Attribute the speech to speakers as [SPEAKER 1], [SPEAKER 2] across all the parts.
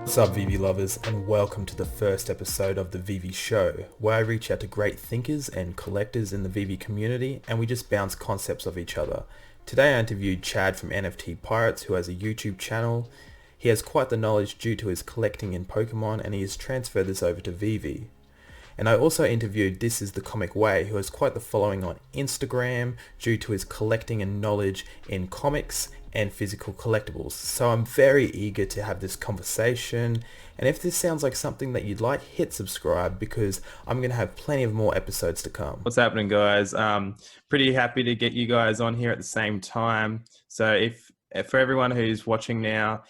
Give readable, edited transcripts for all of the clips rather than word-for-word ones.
[SPEAKER 1] What's up, VeVe lovers, and welcome to the first episode of the VeVe Show, where I reach out to great thinkers and collectors in the VeVe community, and we just bounce concepts off each other. Today I interviewed Chad from NFT Pirates, who has a YouTube channel. He has quite the knowledge due to his collecting in Pokemon, and he has transferred this over to VeVe. And I also interviewed This Is the Comic Way, who has quite the following on Instagram due to his collecting and knowledge in comics and physical collectibles. So I'm very eager to have this conversation. And if this sounds like something that you'd like, hit subscribe because I'm going to have plenty of more episodes to come.
[SPEAKER 2] What's happening, guys? Pretty happy to get you guys on here at the same time. So if for everyone who's watching now,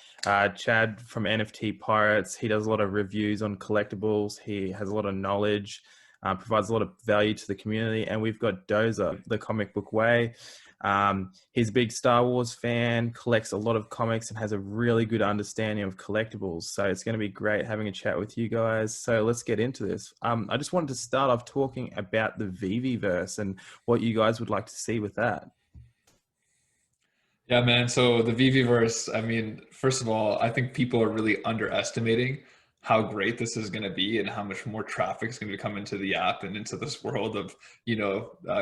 [SPEAKER 2] Chad from NFT Pirates, he does a lot of reviews on collectibles. He has a lot of knowledge, provides a lot of value to the community. And we've got Dozer, the comic book way. He's a big Star Wars fan, collects a lot of comics and has a really good understanding of collectibles. So it's going to be great having a chat with you guys. So let's get into this. I just wanted to start off talking about the VeVe-verse and what you guys would like to see with that.
[SPEAKER 3] Yeah, man. So the VeVe-verse, I mean, first of all, I think people are really underestimating how great this is going to be and how much more traffic is going to come into the app and into this world of,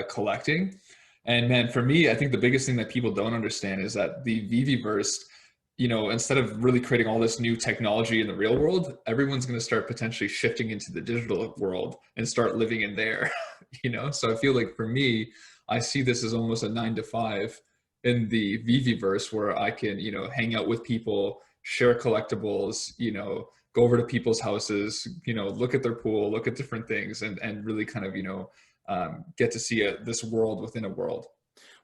[SPEAKER 3] collecting. And man, for me, I think the biggest thing that people don't understand is that the VeVe-verse, instead of really creating all this new technology in the real world, everyone's going to start potentially shifting into the digital world and start living in there, So I feel like for me, I see this as almost a 9 to 5 in the VeVe-verse where I can, hang out with people, share collectibles, go over to people's houses, look at their pool, look at different things and really kind of, get to see this world within a world.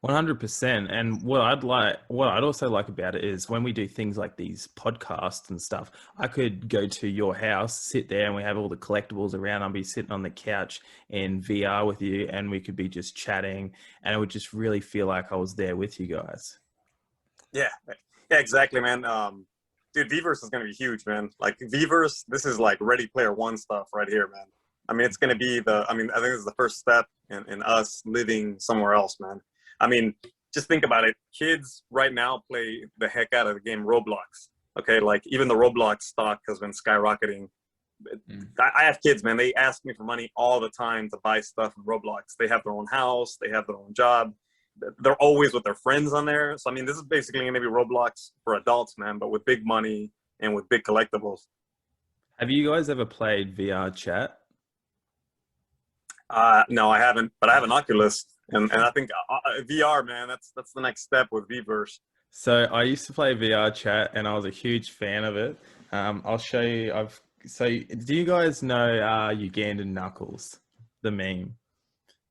[SPEAKER 2] 100%. And what I'd also like about it is when we do things like these podcasts and stuff, I could go to your house, sit there, and we have all the collectibles around. I'll be sitting on the couch in VR with you, and we could be just chatting, and it would just really feel like I was there with you guys.
[SPEAKER 4] Yeah, exactly, man. Dude, VeVe-verse is going to be huge, man. Like VeVe-verse, this is like Ready Player One stuff right here, man. I mean, it's going to be I think this is the first step in us living somewhere else, man. I mean, just think about it. Kids right now play the heck out of the game Roblox. Okay, like even the Roblox stock has been skyrocketing. I have kids, man. They ask me for money all the time to buy stuff in Roblox. They have their own house. They have their own job. They're always with their friends on there. So, I mean, this is basically going to be Roblox for adults, man, but with big money and with big collectibles. Have
[SPEAKER 2] you guys ever played VR chat?
[SPEAKER 4] No, I haven't, but I have an Oculus. And I think VR, man, that's the next step with VeVe-verse.
[SPEAKER 2] So I used to play VR chat, and I was a huge fan of it. I'll show you. So do you guys know Ugandan Knuckles, the meme?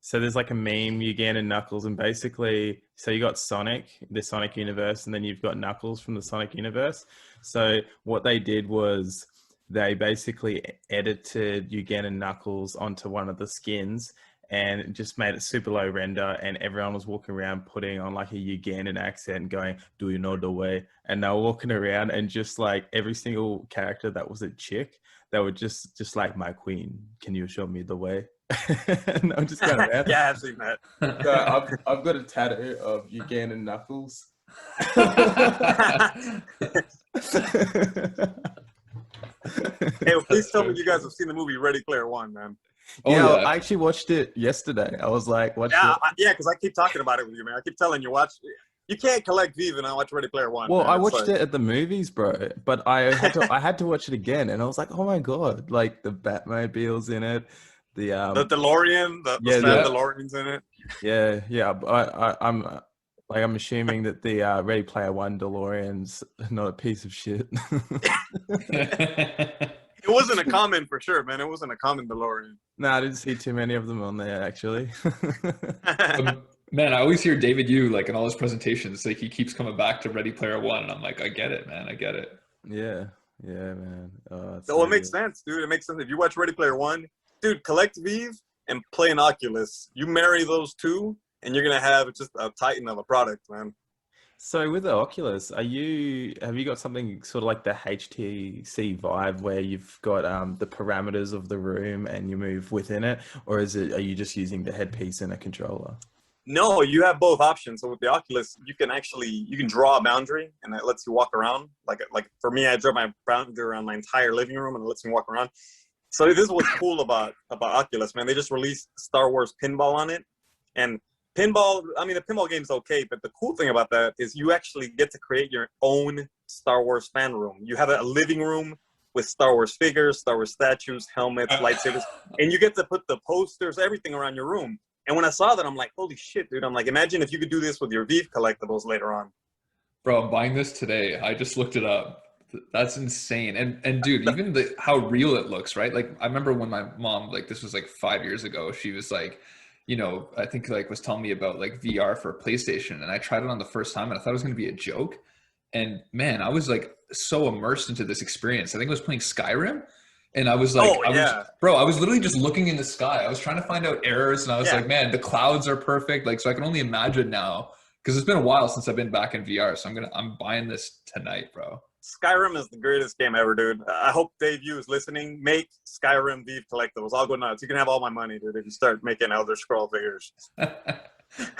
[SPEAKER 2] So there's like a meme, Ugandan Knuckles, and basically, so you got Sonic, the Sonic universe, and then you've got Knuckles from the Sonic universe. So what they did was they basically edited Ugandan Knuckles onto one of the skins and just made it super low render, and everyone was walking around putting on like a Ugandan accent going, "Do you know the way?" And they were walking around, and just like every single character that was a chick, they were just like, "My queen, can you show me the way?" And I'm just going around.
[SPEAKER 4] Yeah, I've seen that.
[SPEAKER 2] So I've got a tattoo of Ugandan Knuckles.
[SPEAKER 4] Hey, well, please tell me you guys have seen the movie Ready Player One, man.
[SPEAKER 2] Yeah, I actually watched it yesterday. I was like, "Watch it."
[SPEAKER 4] Yeah, because I keep talking about it with you, man. I keep telling you, watch. You can't collect VeVe and I watch Ready Player One.
[SPEAKER 2] Well,
[SPEAKER 4] man.
[SPEAKER 2] I watched it at the movies, bro, but I had to watch it again, and I was like, "Oh my god!" Like the Batmobile's in it, the
[SPEAKER 4] DeLorean, the DeLorean's in it.
[SPEAKER 2] Yeah. I'm assuming that the Ready Player One DeLorean's not a piece of shit.
[SPEAKER 4] It wasn't a common for sure, man. It wasn't a common DeLorean.
[SPEAKER 2] No, I didn't see too many of them on there, actually.
[SPEAKER 3] Man, I always hear David Yu, like in all his presentations, like he keeps coming back to Ready Player One. And I'm like, I get it, man. I get it.
[SPEAKER 2] Yeah, man.
[SPEAKER 4] So it makes sense, dude. It makes sense. If you watch Ready Player One, dude, collect VeVe and play an Oculus. You marry those two, and you're going to have just a titan of a product, man.
[SPEAKER 2] So with the Oculus, have you got something sort of like the HTC Vive where you've got the parameters of the room and you move within it, or are you just using the headpiece and a controller?
[SPEAKER 4] No, you have both options. So with the Oculus, you can draw a boundary, and it lets you walk around. Like for me, I drew my boundary around my entire living room, and it lets me walk around. So this is what's cool about Oculus, man. They just released Star Wars Pinball on it, and pinball. I mean, the pinball game's okay, but the cool thing about that is you actually get to create your own Star Wars fan room. You have a living room with Star Wars figures, Star Wars statues, helmets, lightsabers, and you get to put the posters, everything around your room. And when I saw that, I'm like, holy shit, dude. I'm like, imagine if you could do this with your VeVe collectibles later on.
[SPEAKER 3] Bro, I'm buying this today. I just looked it up. That's insane. And dude, even how real it looks, right? Like I remember when my mom, like this was like 5 years ago, she was like, you know, I think like was telling me about like VR for PlayStation, and I tried it on the first time and I thought it was going to be a joke. And man, I was like so immersed into this experience. I think I was playing Skyrim. And I was like, I was literally just looking in the sky. I was trying to find out errors, and I was like, man, the clouds are perfect. Like, so I can only imagine now, because it's been a while since I've been back in VR. So I'm buying this tonight, bro.
[SPEAKER 4] Skyrim is the greatest game ever, dude. I hope Dave Yu is listening. Make Skyrim VeVe collectibles. I'll go nuts. You can have all my money, dude, if you start making Elder Scroll figures.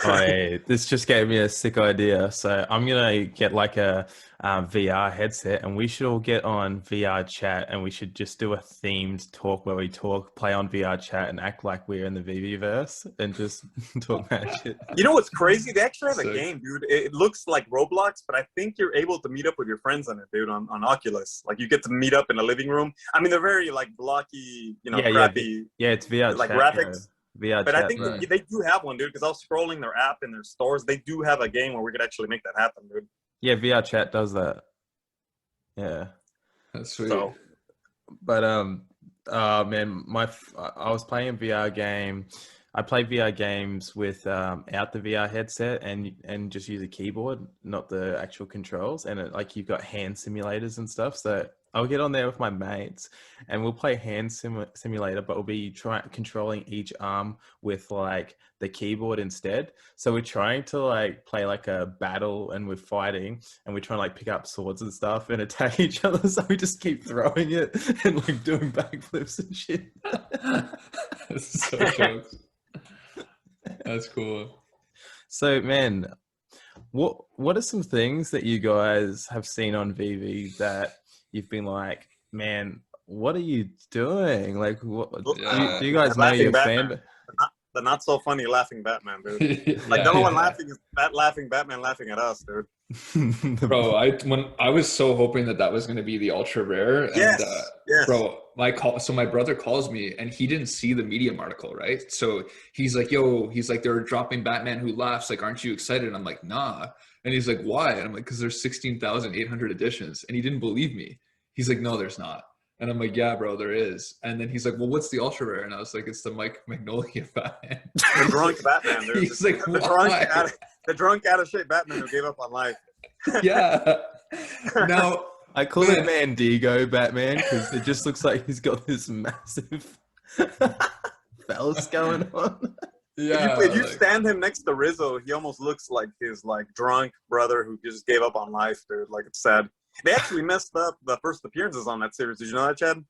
[SPEAKER 2] Hey, this just gave me a sick idea. So I'm gonna get like a VR headset, and we should all get on VR chat, and we should just do a themed talk where we play on VR chat, and act like we're in the VeVe verse, and just talk that shit.
[SPEAKER 4] You know what's crazy? They actually have a game, dude. It looks like Roblox, but I think you're able to meet up with your friends on it, dude. On Oculus, like you get to meet up in a living room. I mean, they're very like blocky, you know, crappy.
[SPEAKER 2] Yeah, it's VR
[SPEAKER 4] like
[SPEAKER 2] chat,
[SPEAKER 4] graphics.
[SPEAKER 2] VR
[SPEAKER 4] but
[SPEAKER 2] chat,
[SPEAKER 4] I think they do have one, dude, because I was scrolling their app in their stores. They do have a game where we could actually make that happen, dude.
[SPEAKER 2] Yeah, VR chat does that. Yeah.
[SPEAKER 3] That's sweet.
[SPEAKER 2] So, but man, I was playing a VR game. I play VR games with out the VR headset and just use a keyboard, not the actual controls. And like you've got hand simulators and stuff. So I'll get on there with my mates and we'll play hand simulator, but we'll be controlling each arm with like the keyboard instead. So we're trying to like play like a battle, and we're fighting, and we're trying to like pick up swords and stuff and attack each other. So we just keep throwing it and like doing backflips and shit.
[SPEAKER 3] That's so jokes. That's cool.
[SPEAKER 2] So man, what are some things that you guys have seen on VeVe that you've been like, man, what are you doing? Like, what, do you guys know you're a fan?
[SPEAKER 4] The not so funny laughing Batman, dude. Like, the only one laughing is that laughing Batman laughing at us, dude.
[SPEAKER 3] Bro, I was so hoping that was going to be the ultra rare. And,
[SPEAKER 4] yes.
[SPEAKER 3] Bro, my brother calls me, and he didn't see the Medium article, right? So he's like, they're dropping Batman Who Laughs. Like, aren't you excited? And I'm like, nah. And he's like, why? And I'm like, because there's 16,800 editions. And he didn't believe me. He's like, no, there's not. And I'm like, yeah, bro, there is. And then he's like, well, what's the ultra rare? And I was like, it's the Mike Magnolia Batman.
[SPEAKER 4] The drunk Batman, dude.
[SPEAKER 3] He's like,
[SPEAKER 4] the drunk out of shape Batman who gave up on life.
[SPEAKER 3] Yeah. Now,
[SPEAKER 2] I call it Mandigo Batman because it just looks like he's got this massive phallus going on.
[SPEAKER 4] Yeah. If you stand him next to Rizzo, he almost looks like his like drunk brother who just gave up on life, dude. Like, it's sad. They actually messed up the first appearances on that series. Did you know that, Chad?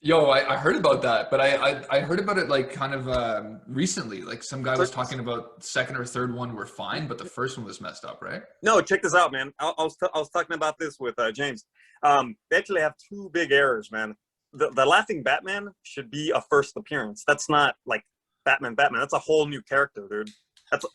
[SPEAKER 3] Yo, I heard about that, but I heard about it like kind of recently. Like some guy was talking about second or third one were fine, but the first one was messed up, right?
[SPEAKER 4] No, check this out, man. I was talking about this with James. They actually have two big errors, man. The laughing Batman should be a first appearance. That's not like Batman. That's a whole new character, dude.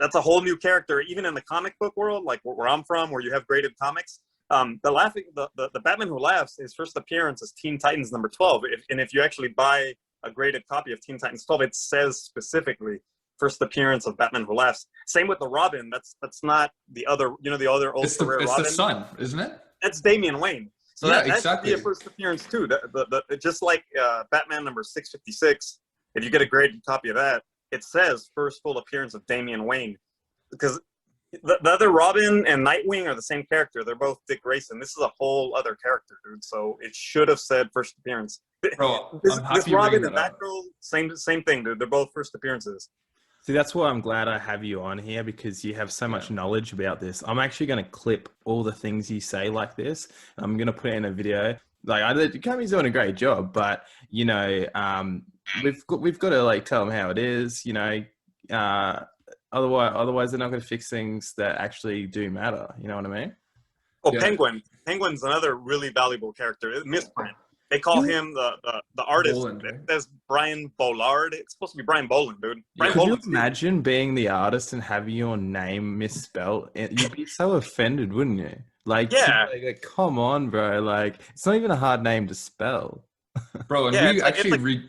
[SPEAKER 4] That's a whole new character. Even in the comic book world, like where I'm from, where you have graded comics. The Batman Who Laughs, his first appearance is Teen Titans number 12. If you actually buy a graded copy of Teen Titans 12, it says specifically first appearance of Batman Who Laughs. Same with the Robin. That's not the other, the other ultra rare Robin.
[SPEAKER 3] It's the son, isn't it?
[SPEAKER 4] That's Damian Wayne. So
[SPEAKER 3] yeah,
[SPEAKER 4] that should be a first appearance too. Just like Batman number 656, if you get a graded copy of that, it says first full appearance of Damian Wayne. Because the other Robin and Nightwing are the same character. They're both Dick Grayson. This is a whole other character, dude. So it should have said first appearance.
[SPEAKER 3] Bro,
[SPEAKER 4] this Robin and Batgirl, same thing, dude. They're both first appearances.
[SPEAKER 2] See, that's why I'm glad I have you on here, because you have so much knowledge about this. I'm actually going to clip all the things you say like this. I'm going to put it in a video. Like, Kami's doing a great job, but we've got to like tell them how it is. Otherwise they're not going to fix things that actually do matter. You know what I mean?
[SPEAKER 4] Oh,
[SPEAKER 3] Yeah.
[SPEAKER 4] Penguin. Penguin's another really valuable character. Misprint. They call him the artist.
[SPEAKER 3] Boland,
[SPEAKER 4] It
[SPEAKER 3] right?
[SPEAKER 4] says Brian Bollard. It's supposed to be Brian Boland, dude. Brian
[SPEAKER 2] Could you
[SPEAKER 4] Boland's huge.
[SPEAKER 2] imagine being the artist and having your name misspelt? You'd be so offended, wouldn't you? Like,
[SPEAKER 4] Yeah.
[SPEAKER 2] like, come on, bro. Like, it's not even a hard name to spell.
[SPEAKER 3] Bro, and
[SPEAKER 4] Yeah,
[SPEAKER 3] we
[SPEAKER 4] it's like-
[SPEAKER 3] actually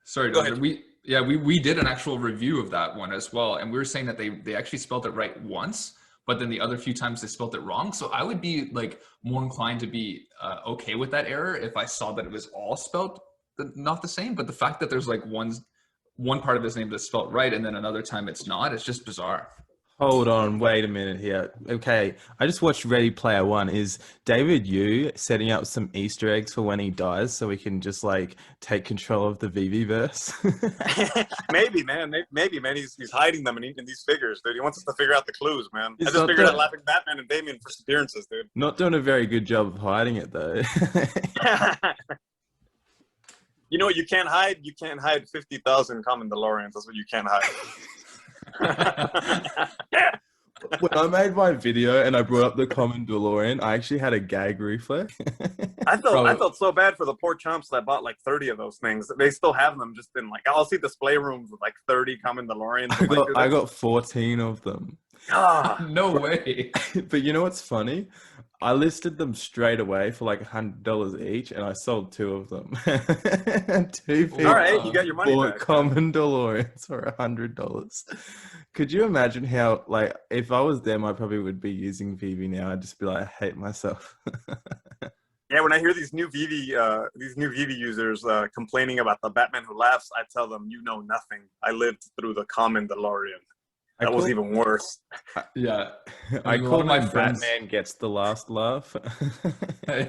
[SPEAKER 3] sorry,
[SPEAKER 4] Go
[SPEAKER 3] Dr. we did an actual review of that one as well, and we were saying that they actually spelled it right once, but then the other few times they spelled it wrong. So I would be like more inclined to be okay with that error if I saw that it was all spelled not the same. But the fact that there's like one part of his name that's spelled right and then another time it's not, it's just bizarre.
[SPEAKER 2] Hold on, wait a minute here. Okay, I just watched Ready Player One. Is David Yu setting up some Easter eggs for when he dies so we can just like take control of the VeVe verse?
[SPEAKER 4] Maybe, man. Maybe, man. He's hiding them in these figures, dude. He wants us to figure out the clues, man.
[SPEAKER 2] He's
[SPEAKER 4] I just
[SPEAKER 2] not
[SPEAKER 4] figured out
[SPEAKER 2] the-
[SPEAKER 4] Laughing Batman and Damien first appearances, dude.
[SPEAKER 2] Not doing a very good job of hiding it though.
[SPEAKER 4] You know what you can't hide? You can't hide 50,000 common DeLoreans. That's what you can't hide.
[SPEAKER 2] When I made my video and I brought up the common DeLorean, I actually had a gag reflex.
[SPEAKER 4] I felt so bad for the poor chumps that bought like 30 of those things. They still have them just in like, I'll see display rooms with like 30 common DeLoreans.
[SPEAKER 2] I got 14 of them.
[SPEAKER 4] Ah,
[SPEAKER 3] No way.
[SPEAKER 2] But you know what's funny? I listed them straight away for like $100 each, and I sold 2 of them. 2 people
[SPEAKER 4] all right, you got your money
[SPEAKER 2] bought
[SPEAKER 4] back.
[SPEAKER 2] common DeLoreans for $100. Could you imagine how, like, if I was them, I probably would be using VeVe now. I'd just be like, I hate myself.
[SPEAKER 4] Yeah, when I hear these new VeVe users complaining about the Batman Who Laughs, I tell them, you know nothing. I lived through the common DeLorean. That was even worse.
[SPEAKER 3] Yeah.
[SPEAKER 2] I
[SPEAKER 3] A lot
[SPEAKER 2] call
[SPEAKER 3] of my
[SPEAKER 2] my
[SPEAKER 3] friends-
[SPEAKER 2] Batman gets the last laugh.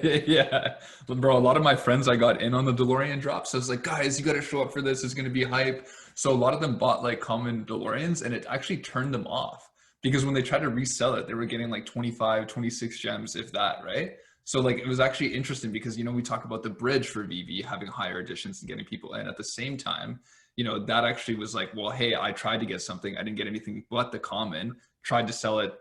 [SPEAKER 3] Yeah, bro, a lot of my friends, I got in on the DeLorean drop, so I was like, guys, you got to show up for this. It's going to be hype. So a lot of them bought like common DeLoreans, and it actually turned them off because when they tried to resell it, they were getting like 25, 26 gems, if that, right? So like, it was actually interesting because, you know, we talk about the bridge for VeVe having higher editions and getting people in at the same time. You know, that actually was like, well, hey, I tried to get something. I didn't get anything but the common, tried to sell it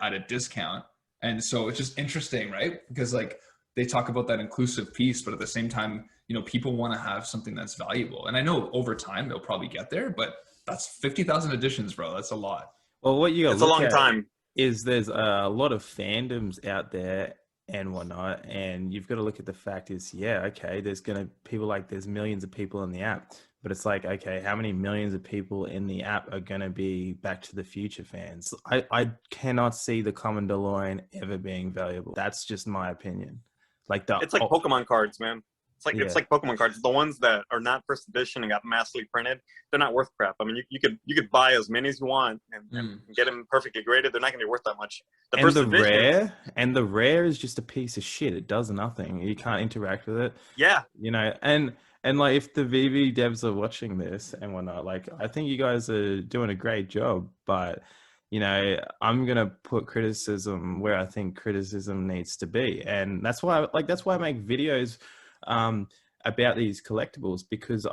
[SPEAKER 3] at a discount. And so it's just interesting, right? Because like they talk about that inclusive piece, but at the same time, you know, people want to have something that's valuable. And I know over time they'll probably get there, but that's 50,000 editions, bro. That's a lot.
[SPEAKER 2] Well, what you got
[SPEAKER 4] It's a long time.
[SPEAKER 2] is there's a lot of fandoms out there and whatnot, and you've got to look at the fact is, yeah, okay, there's millions of people in the app, but it's like, okay, how many millions of people in the app are going to be Back to the Future fans? I cannot see the common DeLorean ever being valuable. That's just my opinion. Like
[SPEAKER 4] It's like Pokemon cards, man.
[SPEAKER 2] Yeah.
[SPEAKER 4] It's like Pokemon cards. The ones that are not first edition and got massively printed, they're not worth crap. I mean, you could buy as many as you want and get them perfectly graded. They're not gonna be worth that much.
[SPEAKER 2] The rare is just a piece of shit. It does nothing. You can't interact with it.
[SPEAKER 4] Yeah.
[SPEAKER 2] You know, and like if the VeVe devs are watching this and whatnot, like I think you guys are doing a great job, but you know, I'm gonna put criticism where I think criticism needs to be, and that's why I make videos about these collectibles, because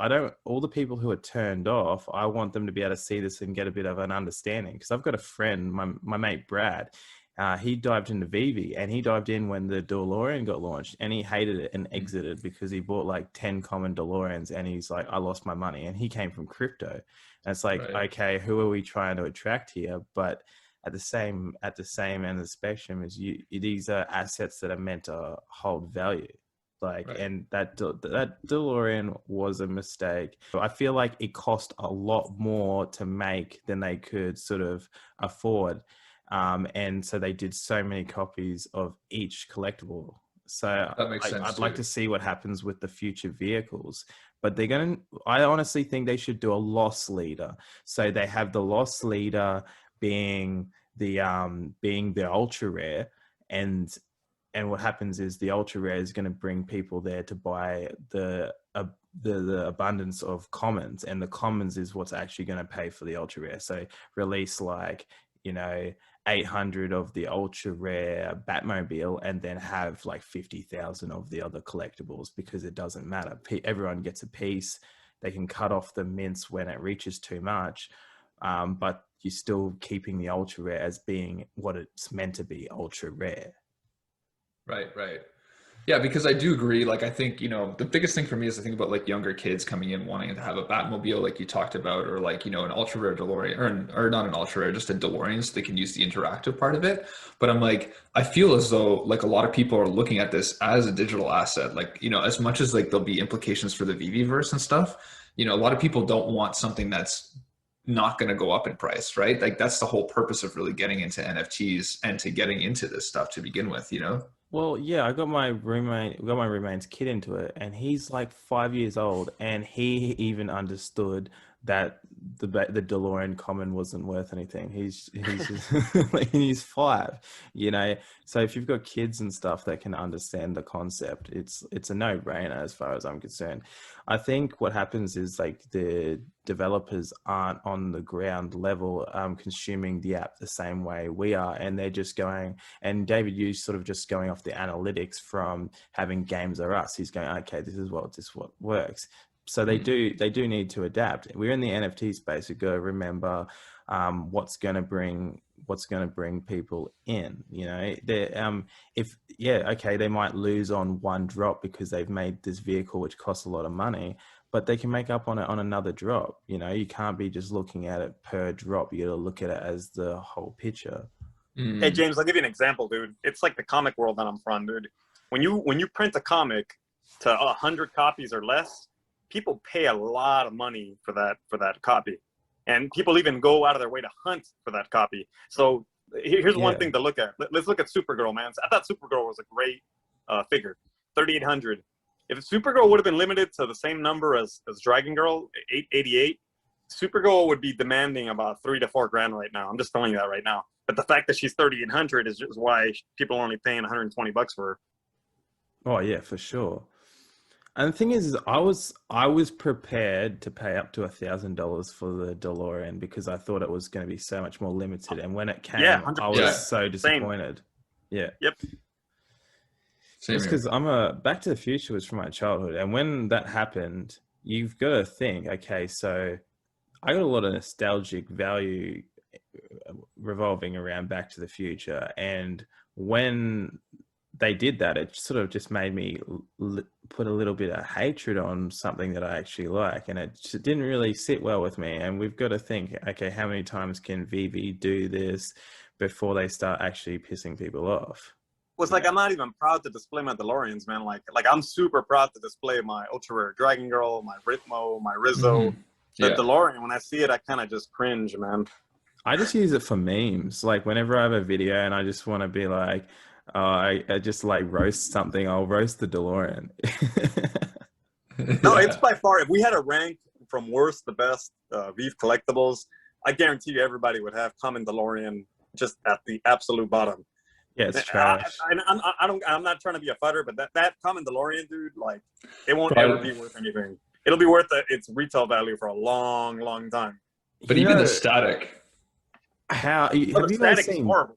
[SPEAKER 2] all the people who are turned off, I want them to be able to see this and get a bit of an understanding. Because I've got a friend, my mate Brad, he dived into VeVe, and he dived in when the DeLorean got launched, and he hated it and exited because he bought like 10 common DeLoreans, and he's like, I lost my money. And he came from crypto, and it's like,
[SPEAKER 3] Right.
[SPEAKER 2] okay, who are we trying to attract here? But at the same end of the spectrum is these are assets that are meant to hold value. Like,
[SPEAKER 3] Right.
[SPEAKER 2] and that DeLorean was a mistake. I feel like it cost a lot more to make than they could sort of afford. And so they did so many copies of each collectible. So
[SPEAKER 3] That makes sense,
[SPEAKER 2] I'd like
[SPEAKER 3] too.
[SPEAKER 2] to see what happens with the future vehicles, but I honestly think they should do a loss leader. So they have the loss leader being the ultra rare, and what happens is the ultra rare is going to bring people there to buy the abundance of commons, and the commons is what's actually going to pay for the ultra rare. So release like, you know, 800 of the ultra rare Batmobile, and then have like 50,000 of the other collectibles, because it doesn't matter. Everyone gets a piece. They can cut off the mints when it reaches too much. But you're still keeping the ultra rare as being what it's meant to be, ultra rare.
[SPEAKER 3] Right. Yeah, because I do agree. Like, I think, you know, the biggest thing for me is I think about like younger kids coming in wanting to have a Batmobile, like you talked about, or like, you know, an ultra rare DeLorean, or not an ultra rare, just a DeLorean, so they can use the interactive part of it. But I'm like, I feel as though like a lot of people are looking at this as a digital asset. Like, you know, as much as like there'll be implications for the VeVe verse and stuff, you know, a lot of people don't want something that's not going to go up in price, right? Like, that's the whole purpose of really getting into NFTs and to getting into this stuff to begin with, you know?
[SPEAKER 2] Well, yeah, I got my roommate's kid into it, and he's like 5 years old, and he even understood that the DeLorean common wasn't worth anything. He's just like, he's 5, you know. So if you've got kids and stuff that can understand the concept, it's a no-brainer as far as I'm concerned. I think what happens is like the developers aren't on the ground level consuming the app the same way we are, and they're just going, and David, you sort of just going off the analytics from having Games R Us. He's going, okay, this is what works. So they do need to adapt. We're in the NFT space. We've got to remember what's going to bring people in. You know, they might lose on one drop because they've made this vehicle which costs a lot of money, but they can make up on it on another drop. You know, you can't be just looking at it per drop. You got to look at it as the whole picture.
[SPEAKER 4] Hey James, I'll give you an example, dude. It's like the comic world that I'm from, dude. When you print a comic to 100 copies or less, people pay a lot of money for that copy, and people even go out of their way to hunt for that copy. So here's one thing to look at. Let's look at Supergirl, man. I thought Supergirl was a great figure, 3,800. If Supergirl would have been limited to the same number as Dragon Girl, 888, Supergirl would be demanding about $3 to $4 grand right now. I'm just telling you that right now. But the fact that she's 3,800 is just why people are only paying $120 for her.
[SPEAKER 2] Oh yeah, for sure. And the thing is I was prepared to pay up to $1,000 for the DeLorean because I thought it was going to be so much more limited. And when it came, I was so disappointed. Same. Yeah. Yep. Just because Back to the Future was from my childhood, and when that happened, you've got to think, okay, so I got a lot of nostalgic value revolving around Back to the Future, and when they did that, it sort of just made me put a little bit of hatred on something that I actually like, and it just didn't really sit well with me. And we've got to think, okay, how many times can VeVe do this before they start actually pissing people off?
[SPEAKER 4] Well, it's like, I'm not even proud to display my DeLoreans, man. Like I'm super proud to display my ultra rare Dragon Girl, my Rhythmo, my Rizzo. The DeLorean, when I see it, I kind of just cringe, man.
[SPEAKER 2] I just use it for memes. Like whenever I have a video and I just want to be like, I just like roast something, I'll roast the DeLorean.
[SPEAKER 4] No, it's by far, if we had a rank from worst to best VeVe collectibles, I guarantee you everybody would have Common DeLorean just at the absolute bottom.
[SPEAKER 2] Yeah, it's trash.
[SPEAKER 4] I'm not trying to be a fighter, but that Common DeLorean, dude, like, it won't ever be worth anything. It'll be worth its retail value for a long, long time.
[SPEAKER 3] But even the static.
[SPEAKER 2] Have you guys seen? Horrible.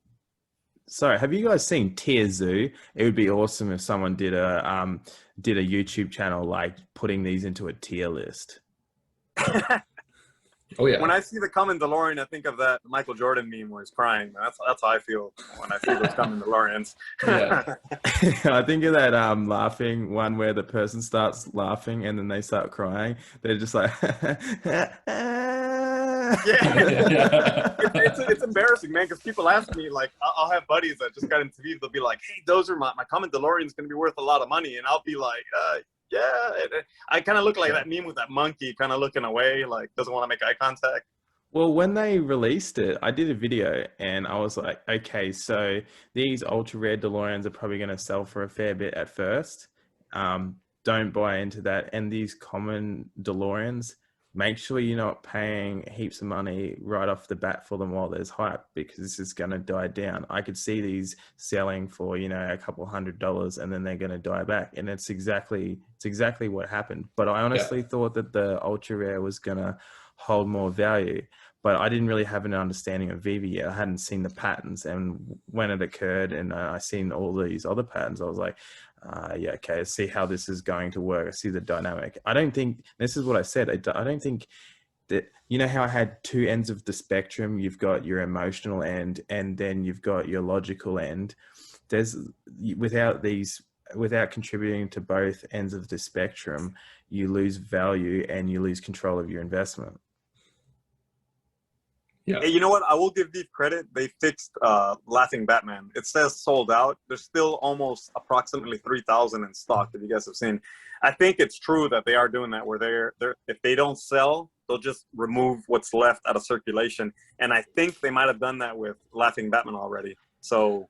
[SPEAKER 2] Sorry, have you guys seen Tier Zoo? It would be awesome if someone did a YouTube channel like putting these into a tier list.
[SPEAKER 3] Oh yeah.
[SPEAKER 4] When I see the Common DeLorean, I think of that Michael Jordan meme where he's crying. That's how I feel when I see those Common DeLoreans.
[SPEAKER 3] Yeah.
[SPEAKER 2] I think of that laughing one where the person starts laughing and then they start crying. They're just like,
[SPEAKER 4] It's embarrassing, man, because people ask me, like, I'll have buddies that just got into VeVe. They'll be like, hey, those are my Common DeLorean's going to be worth a lot of money. And I'll be like, yeah. I kind of look like that meme with that monkey kind of looking away, like doesn't want to make eye contact.
[SPEAKER 2] Well, when they released it, I did a video and I was like, okay, so these ultra rare DeLoreans are probably going to sell for a fair bit at first. Don't buy into that. And these common DeLoreans, make sure you're not paying heaps of money right off the bat for them while there's hype, because this is going to die down. I could see these selling for, a couple $100 and then they're going to die back. And it's exactly what happened. But I honestly thought that the ultra rare was going to hold more value, but I didn't really have an understanding of VeVe yet. I hadn't seen the patterns, and when it occurred and I seen all these other patterns, I was like, okay, let's see how this is going to work. I see the dynamic. I don't think, this is what I said, I don't think You know how I had two ends of the spectrum? You've got your emotional end, and then you've got your logical end. There's without contributing to both ends of the spectrum, you lose value and you lose control of your investment.
[SPEAKER 3] Yeah.
[SPEAKER 4] Hey, you know what? I will give Veeve credit. They fixed Laughing Batman. It says sold out. There's still almost approximately 3,000 in stock, if you guys have seen. I think it's true that they are doing that, where they're if they don't sell, they'll just remove what's left out of circulation. And I think they might have done that with Laughing Batman already. So,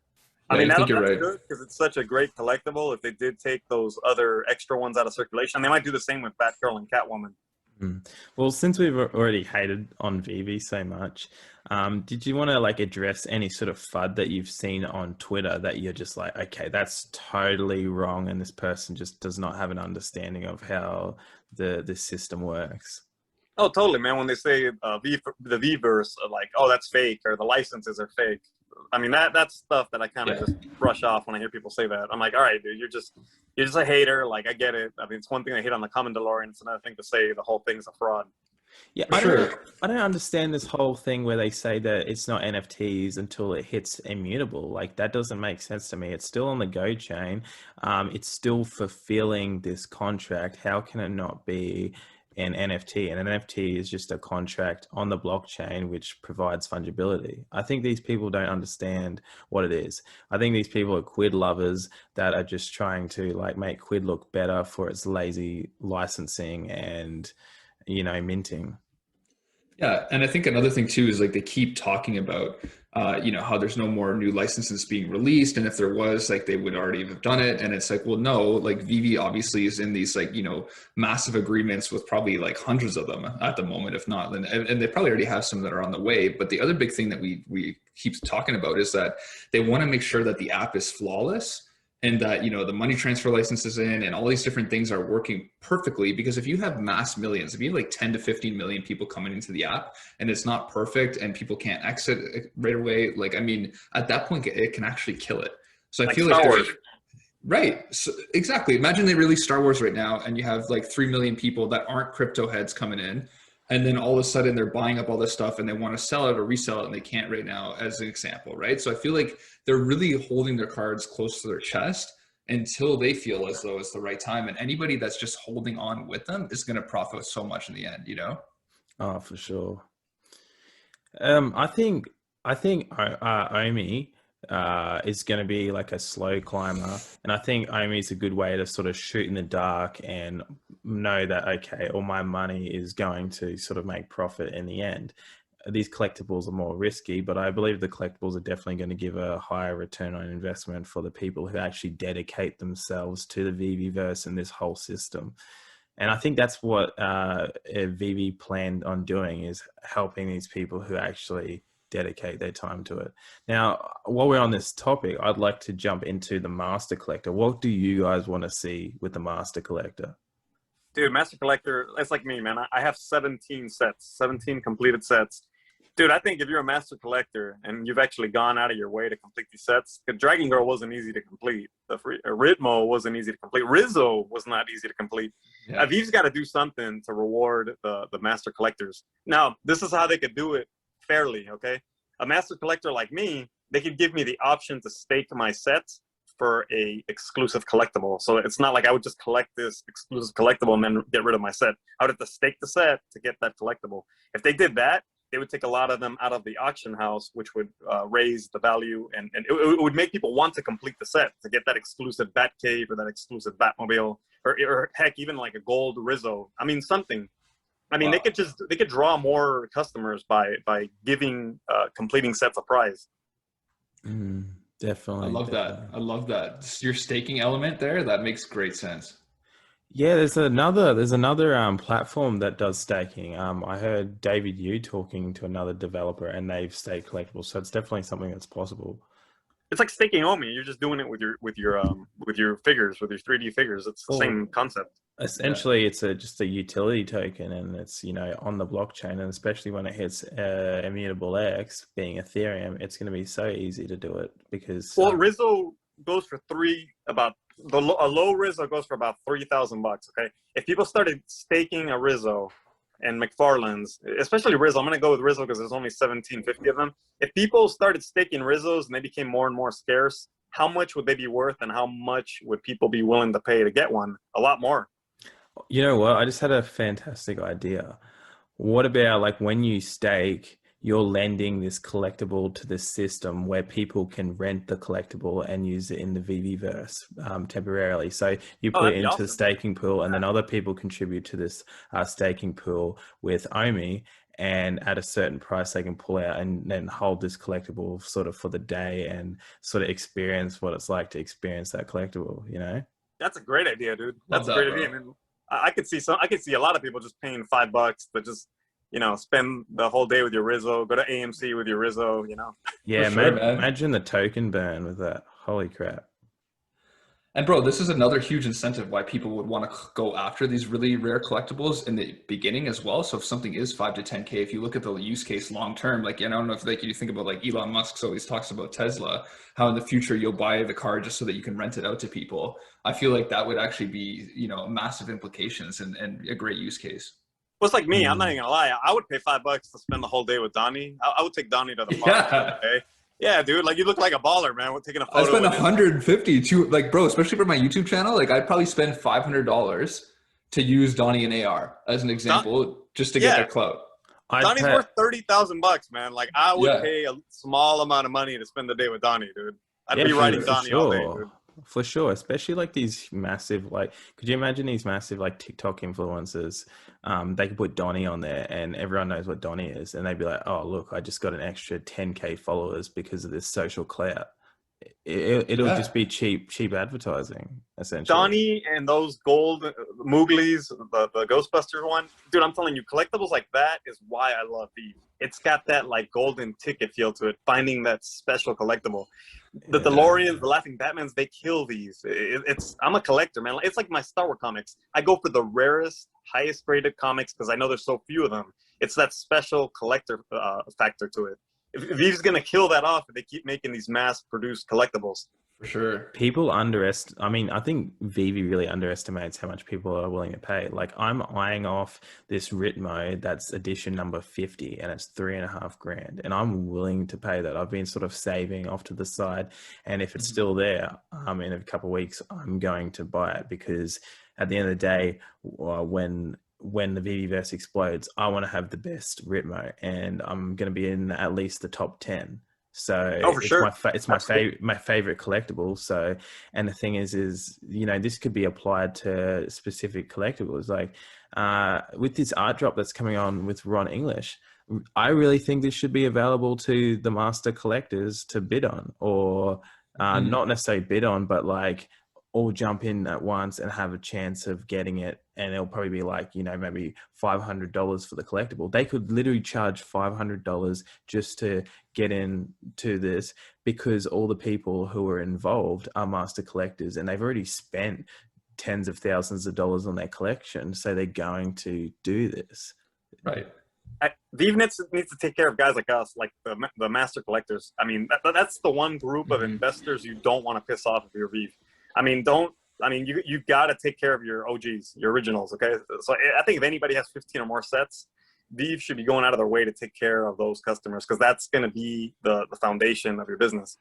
[SPEAKER 4] I mean, that's
[SPEAKER 3] right.
[SPEAKER 4] good because it's such a great collectible. If they did take those other extra ones out of circulation, they might do the same with Batgirl and Catwoman.
[SPEAKER 2] Well, since we've already hated on VeVe so much, did you want to like address any sort of FUD that you've seen on Twitter that you're just like, okay, that's totally wrong, and this person just does not have an understanding of how the system works?
[SPEAKER 4] Oh, totally, man. When they say the Veverse, like, oh, that's fake, or the licenses are fake. I mean, that's stuff that I kind of just brush off when I hear people say that. I'm like, all right, dude, you're just a hater. Like, I get it. I mean, it's one thing to hate on the common DeLorean. It's another thing to say the whole thing's a fraud.
[SPEAKER 2] Yeah, I don't understand this whole thing where they say that it's not NFTs until it hits immutable. Like, that doesn't make sense to me. It's still on the Go chain. It's still fulfilling this contract. How can it not be an NFT? And an NFT is just a contract on the blockchain which provides fungibility. I think these people don't understand what it is. I think these people are quid lovers that are just trying to like make quid look better for its lazy licensing and, you know, minting.
[SPEAKER 3] Yeah, and I think another thing too is like they keep talking about, you know, how there's no more new licenses being released, and if there was, like they would already have done it. And it's like, well, no, like VeVe obviously is in these like, you know, massive agreements with probably like hundreds of them at the moment, if not, and they probably already have some that are on the way. But the other big thing that we keep talking about is that they want to make sure that the app is flawless, and that, you know, the money transfer licenses in and all these different things are working perfectly. Because if you have mass millions, if you have like 10 to 15 million people coming into the app and it's not perfect and people can't exit right away, like, I mean, at that point it can actually kill it. So I feel like
[SPEAKER 4] Wars.
[SPEAKER 3] Right. So exactly. Imagine they release Star Wars right now and you have like 3 million people that aren't crypto heads coming in. And then all of a sudden they're buying up all this stuff and they want to sell it or resell it and they can't right now, as an example, right? So I feel like they're really holding their cards close to their chest until they feel as though it's the right time. And anybody that's just holding on with them is going to profit so much in the end, you know?
[SPEAKER 2] Oh, for sure. I think Omi is going to be like a slow climber, and I think Omi is a good way to sort of shoot in the dark and know that, okay, all my money is going to sort of make profit in the end. These collectibles are more risky, but I believe the collectibles are definitely going to give a higher return on investment for the people who actually dedicate themselves to the VeVeverse and this whole system. And I think that's what VeVe planned on doing, is helping these people who actually dedicate their time to it. Now, while we're on this topic, I'd like to jump into the Master Collector. What do you guys want to see with the Master Collector?
[SPEAKER 4] Dude, Master Collector, that's like me, man. I have 17 sets, 17 completed sets. Dude, I think if you're a Master Collector and you've actually gone out of your way to complete these sets, because Dragon Girl wasn't easy to complete. Ritmo wasn't easy to complete. Rizzo was not easy to complete. Yeah. Veve's got to do something to reward the Master Collectors. Now, this is how they could do it fairly, okay? A Master Collector like me, they could give me the option to stake my sets for a exclusive collectible. So it's not like I would just collect this exclusive collectible and then get rid of my set. I would have to stake the set to get that collectible. If they did that, they would take a lot of them out of the auction house, which would raise the value, and it would make people want to complete the set to get that exclusive Batcave or that exclusive Batmobile, or heck, even like a gold Rizzo. I mean, something. I mean, wow. they could draw more customers by giving completing sets a prize.
[SPEAKER 2] Definitely.
[SPEAKER 3] I love that. Your staking element there, that makes great sense.
[SPEAKER 2] Yeah, there's another platform that does staking. I heard David Yu talking to another developer, and they've staked collectibles. So it's definitely something that's possible.
[SPEAKER 4] It's like staking Omi. You're just doing it with your figures, with your 3D figures. It's the same concept.
[SPEAKER 2] Essentially, it's just a utility token, and it's, you know, on the blockchain, and especially when it hits immutable X, being Ethereum, it's going to be so easy to do it because.
[SPEAKER 4] Well, Rizzo goes for a low Rizzo goes for about $3,000. Okay, if people started staking a Rizzo and McFarlane's, especially Rizzo. I'm going to go with Rizzo because there's only 1750 of them. If people started staking Rizzos and they became more and more scarce, how much would they be worth, and how much would people be willing to pay to get one? A lot more.
[SPEAKER 2] You know what? I just had a fantastic idea. What about like when you stake, you're lending this collectible to the system where people can rent the collectible and use it in the VeVeverse temporarily. So you put it into
[SPEAKER 4] awesome.
[SPEAKER 2] the staking pool, and then other people contribute to this staking pool with Omi, and at a certain price they can pull out and then hold this collectible sort of for the day and sort of experience what it's like to experience that collectible, you know?
[SPEAKER 4] That's a great idea, dude. That's
[SPEAKER 3] Love
[SPEAKER 4] a great
[SPEAKER 3] that,
[SPEAKER 4] idea.
[SPEAKER 3] bro.
[SPEAKER 4] I mean, I could see a lot of people just paying $5 to just, spend the whole day with your Rizzo, go to AMC with your Rizzo,
[SPEAKER 2] Yeah,
[SPEAKER 3] For sure, man.
[SPEAKER 2] imagine the token burn with that. Holy crap.
[SPEAKER 3] And bro, this is another huge incentive why people would want to go after these really rare collectibles in the beginning as well. So if something is 5 to 10K, if you look at the use case long term, like, I don't know if like you think about like Elon Musk always talks about Tesla, how in the future you'll buy the car just so that you can rent it out to people. I feel like that would actually be, massive implications and a great use case.
[SPEAKER 4] Well, it's like me. I'm not even gonna lie. I would pay $5 to spend the whole day with Donnie. I would take Donnie to the park.
[SPEAKER 3] Yeah.
[SPEAKER 4] Okay? Yeah, dude. Like, you look like a baller, man. We're taking a photo.
[SPEAKER 3] I spent
[SPEAKER 4] with him.
[SPEAKER 3] 150 to like, bro, especially for my YouTube channel. Like, I'd probably spend $500 to use Donnie and AR as an example, just to get their clout.
[SPEAKER 4] Donnie's worth $30,000, man. Like, I would
[SPEAKER 3] Yeah.
[SPEAKER 4] pay a small amount of money to spend the day with Donnie, dude. I'd
[SPEAKER 2] Yeah,
[SPEAKER 4] be
[SPEAKER 2] for-
[SPEAKER 4] riding
[SPEAKER 2] for
[SPEAKER 4] Donnie all day,
[SPEAKER 2] sure.
[SPEAKER 4] dude.
[SPEAKER 2] For sure, especially like these massive, like, could you imagine these massive like TikTok influencers? They could put Donnie on there, and everyone knows what Donnie is, and they'd be like, "Oh, look, I just got an extra 10K followers because of this social clout." It'll
[SPEAKER 3] Yeah.
[SPEAKER 2] just be cheap advertising, essentially.
[SPEAKER 4] Donnie and those gold Mooglies, the Ghostbusters one, dude. I'm telling you, collectibles like that is why I love these. It's got that like golden ticket feel to it. Finding that special collectible. The
[SPEAKER 2] Yeah.
[SPEAKER 4] DeLoreans, the Laughing Batmans, they kill these. I'm a collector, man. It's like my Star Wars comics. I go for the rarest, highest rated comics because I know there's so few of them. It's that special collector factor to it. If he's gonna kill that off, if they keep making these mass-produced collectibles.
[SPEAKER 3] For sure.
[SPEAKER 2] People I think VeVe really underestimates how much people are willing to pay. Like, I'm eyeing off this Ritmo that's edition number 50, and it's $3,500, and I'm willing to pay that. I've been sort of saving off to the side, and if it's still there, in a couple of weeks, I'm going to buy it, because at the end of the day, when the VeVeverse explodes, I want to have the best Ritmo, and I'm going to be in at least the top 10. So
[SPEAKER 4] for sure.
[SPEAKER 2] It's my favorite collectible. So, and the thing is, this could be applied to specific collectibles. Like, with this art drop that's coming on with Ron English, I really think this should be available to the master collectors to bid on, or not necessarily bid on, but like all jump in at once and have a chance of getting it. And it'll probably be like, maybe $500 for the collectible. They could literally charge $500 just to get into this, because all the people who are involved are master collectors, and they've already spent tens of thousands of dollars on their collection. So they're going to do this.
[SPEAKER 3] Right.
[SPEAKER 4] VeVe needs to take care of guys like us, like the master collectors. I mean, that's the one group of investors you don't want to piss off if you're VeVe. You got to take care of your OGs, your originals, okay? So I think if anybody has 15 or more sets, VeVe should be going out of their way to take care of those customers, because that's going to be the foundation of your business.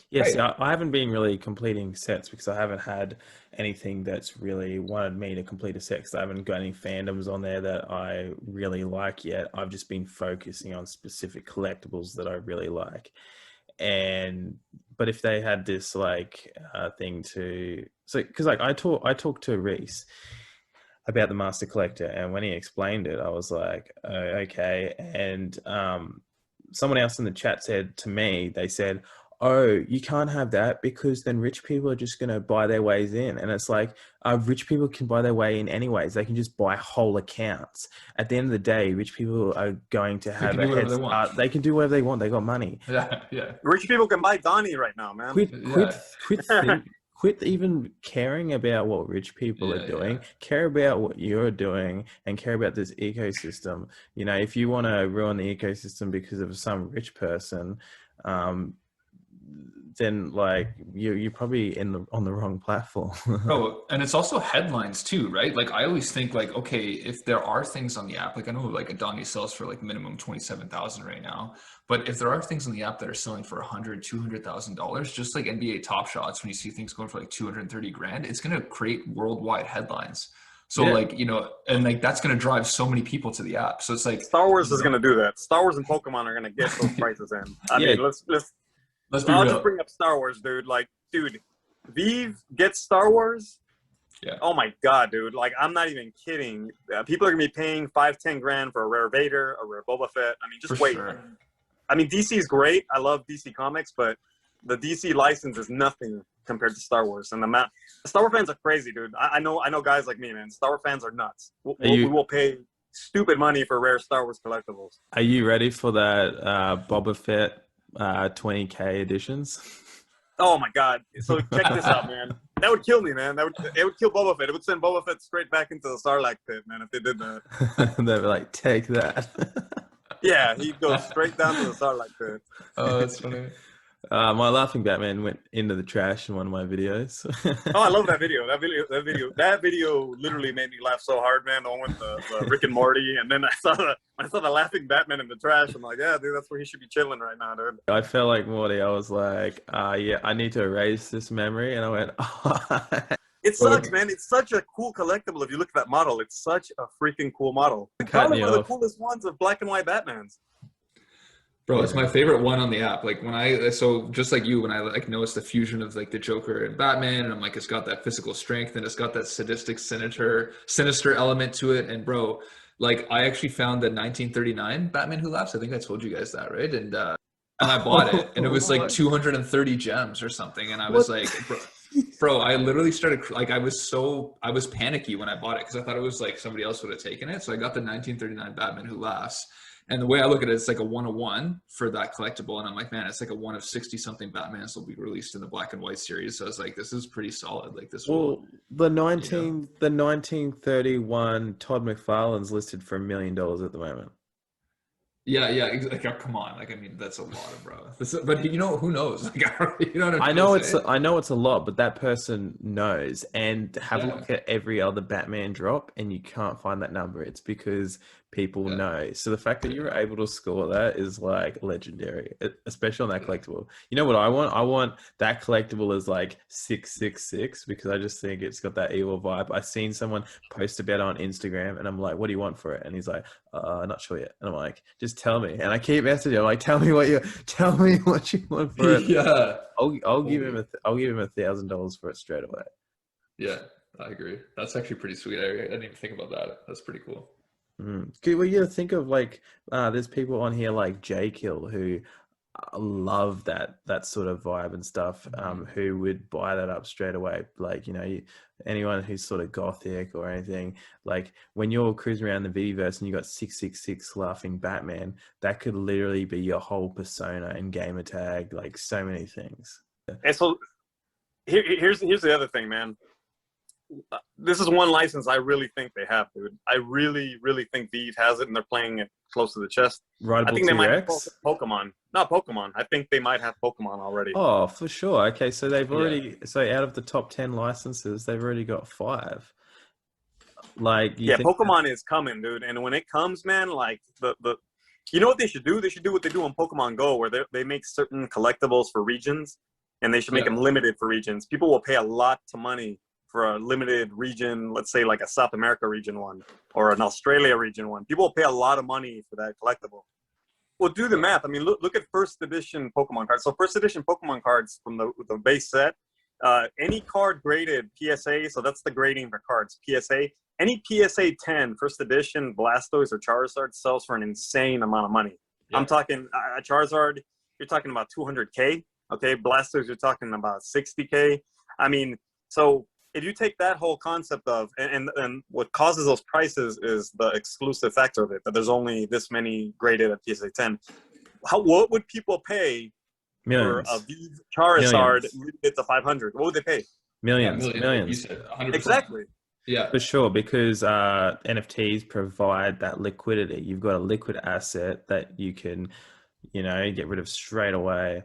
[SPEAKER 2] Yes,
[SPEAKER 3] Right.
[SPEAKER 2] I haven't been really completing sets because I haven't had anything that's really wanted me to complete a set, because I haven't got any fandoms on there that I really like yet. I've just been focusing on specific collectibles that I really like. But if they had this like thing because like I talked to Reese about the Master Collector, and when he explained it, I was like, oh, okay. And someone else in the chat said to me, they said, oh, you can't have that because then rich people are just going to buy their ways in. And it's like, rich people can buy their way in anyways. They can just buy whole accounts. At the end of the day, rich people are going to have
[SPEAKER 3] can do whatever they want.
[SPEAKER 2] They can do whatever they want. They got money.
[SPEAKER 3] Yeah.
[SPEAKER 4] Rich people can buy Donnie right now, man.
[SPEAKER 2] Quit even caring about what rich people are doing. Care about what you're doing, and care about this ecosystem. If you want to ruin the ecosystem because of some rich person, then like you're probably on the wrong platform.
[SPEAKER 3] Bro, and it's also headlines too, right? Like I always think like, okay, if there are things on the app, like I know like Adani sells for like minimum 27,000 right now, but if there are things on the app that are selling for $100,000-$200,000, just like NBA Top Shots, when you see things going for like 230 grand, it's gonna create worldwide headlines. So
[SPEAKER 2] Yeah.
[SPEAKER 3] like, you know, and like that's gonna drive so many people to the app. So it's like
[SPEAKER 4] Star Wars is gonna do that. Star Wars and Pokemon are gonna get those prices in. I
[SPEAKER 2] Yeah.
[SPEAKER 4] mean, let's
[SPEAKER 3] be
[SPEAKER 4] I'll
[SPEAKER 3] real.
[SPEAKER 4] just bring up Star Wars, dude. Like, dude, VeVe gets Star Wars.
[SPEAKER 3] Yeah.
[SPEAKER 4] Oh my god, dude! Like, I'm not even kidding. People are gonna be paying 5-10 grand for a rare Vader, a rare Boba Fett. I mean, just
[SPEAKER 3] For
[SPEAKER 4] wait.
[SPEAKER 3] sure.
[SPEAKER 4] I mean, DC is great. I love DC Comics, but the DC license is nothing compared to Star Wars. And the amount Star Wars fans are crazy, dude. I know guys like me, man. Star Wars fans are nuts. We will pay stupid money for rare Star Wars collectibles.
[SPEAKER 2] Are you ready for that Boba Fett 20K editions?
[SPEAKER 4] Oh my god! So check this out, man. That would kill me, man. It would kill Boba Fett. It would send Boba Fett straight back into the Sarlacc pit, man. If they did that,
[SPEAKER 2] They'd be like, take that.
[SPEAKER 4] yeah, he'd go straight down to the Sarlacc pit.
[SPEAKER 3] Oh, that's funny.
[SPEAKER 2] My laughing Batman went into the trash in one of my videos.
[SPEAKER 4] Oh, I love that video. That video literally made me laugh so hard, man. The one with the Rick and Morty, and then I saw the laughing Batman in the trash. I'm like, yeah, dude, that's where he should be chilling right now, dude.
[SPEAKER 2] I felt like Morty. I was like, yeah, I need to erase this memory, and I went, oh.
[SPEAKER 4] It sucks, man. It's such a cool collectible. If you look at that model, it's such a freaking cool model. It's probably one of the coolest ones of black and white Batmans.
[SPEAKER 3] Bro, it's my favorite one on the app. Like so just like you, when I like noticed the fusion of like the Joker and Batman, and I'm like, it's got that physical strength and it's got that sadistic, sinister element to it. And bro, like I actually found the 1939 Batman Who Laughs. I think I told you guys that, right? And I bought it, and it was like 230 gems or something. And I was like, bro, I literally started like I was panicky when I bought it because I thought it was like somebody else would have taken it. So I got the 1939 Batman Who Laughs. And the way I look at it, it's like a 1 of 1 for that collectible. And I'm like, man, it's like a 1 of 60 something Batmans will be released in the black and white series. So I was like, this is pretty solid. Like this.
[SPEAKER 2] Well, the 1931 Todd McFarlane's listed for $1 million at the moment.
[SPEAKER 3] Yeah. Like, oh, come on. Like, I mean, that's a lot, bro. But you know, who knows? Like, you know what
[SPEAKER 2] I know it's a lot, but that person knows. And have a look at every other Batman drop, and you can't find that number. It's because people know. So the fact that you're able to score that is like legendary, especially on that collectible. You know what I want? I want that collectible as like 666 because I just think it's got that evil vibe. I've seen someone post about it on Instagram, and I'm like, "What do you want for it?" And he's like, "Not sure yet." And I'm like, "Just tell me." And I keep messaging him like, tell me what you want for it.
[SPEAKER 3] Yeah,
[SPEAKER 2] I'll give him $1,000 for it straight away.
[SPEAKER 3] Yeah, I agree. That's actually pretty sweet. I didn't even think about that. That's pretty cool.
[SPEAKER 2] Well, you think of like, there's people on here like J Kill who love that sort of vibe and stuff, who would buy that up straight away. Like, you know, anyone who's sort of gothic or anything, like when you're cruising around the VeVeverse and you got 666 laughing Batman, that could literally be your whole persona and gamer tag, like so many things.
[SPEAKER 4] And so here's the other thing, man. This is one license I really think they have, dude. I really, really think VeVe has it, and they're playing it close to the chest.
[SPEAKER 2] Rideable
[SPEAKER 4] I think they might have
[SPEAKER 2] T-Rex?
[SPEAKER 4] Pokemon. Not Pokemon. I think they might have Pokemon already.
[SPEAKER 2] Oh, for sure. Okay, so they've already so out of the top 10 licenses, they've already got 5. Like,
[SPEAKER 4] Pokemon is coming, dude. And when it comes, man, like the you know what they should do? They should do what they do on Pokemon Go, where they make certain collectibles for regions, and they should make them limited for regions. People will pay a lot of money for a limited region, let's say like a South America region one or an Australia region one. People will pay a lot of money for that collectible. Well, do the math. I mean, look at first edition Pokemon cards. So first edition Pokemon cards from the base set, any card graded PSA, so that's the grading for cards, PSA. Any PSA 10 first edition Blastoise or Charizard sells for an insane amount of money. Yeah. I'm talking a Charizard, you're talking about 200K. Okay, Blastoise, you're talking about 60K. I mean, so if you take that whole concept of, and what causes those prices is the exclusive factor of it, that there's only this many graded at PSA 10. What would people pay
[SPEAKER 2] Millions.
[SPEAKER 4] For a VeVe Charizard limited to 500? What would they pay?
[SPEAKER 2] Millions.
[SPEAKER 3] You said 100%.
[SPEAKER 4] Exactly.
[SPEAKER 2] Yeah, for sure, because NFTs provide that liquidity. You've got a liquid asset that you can, you know, get rid of straight away.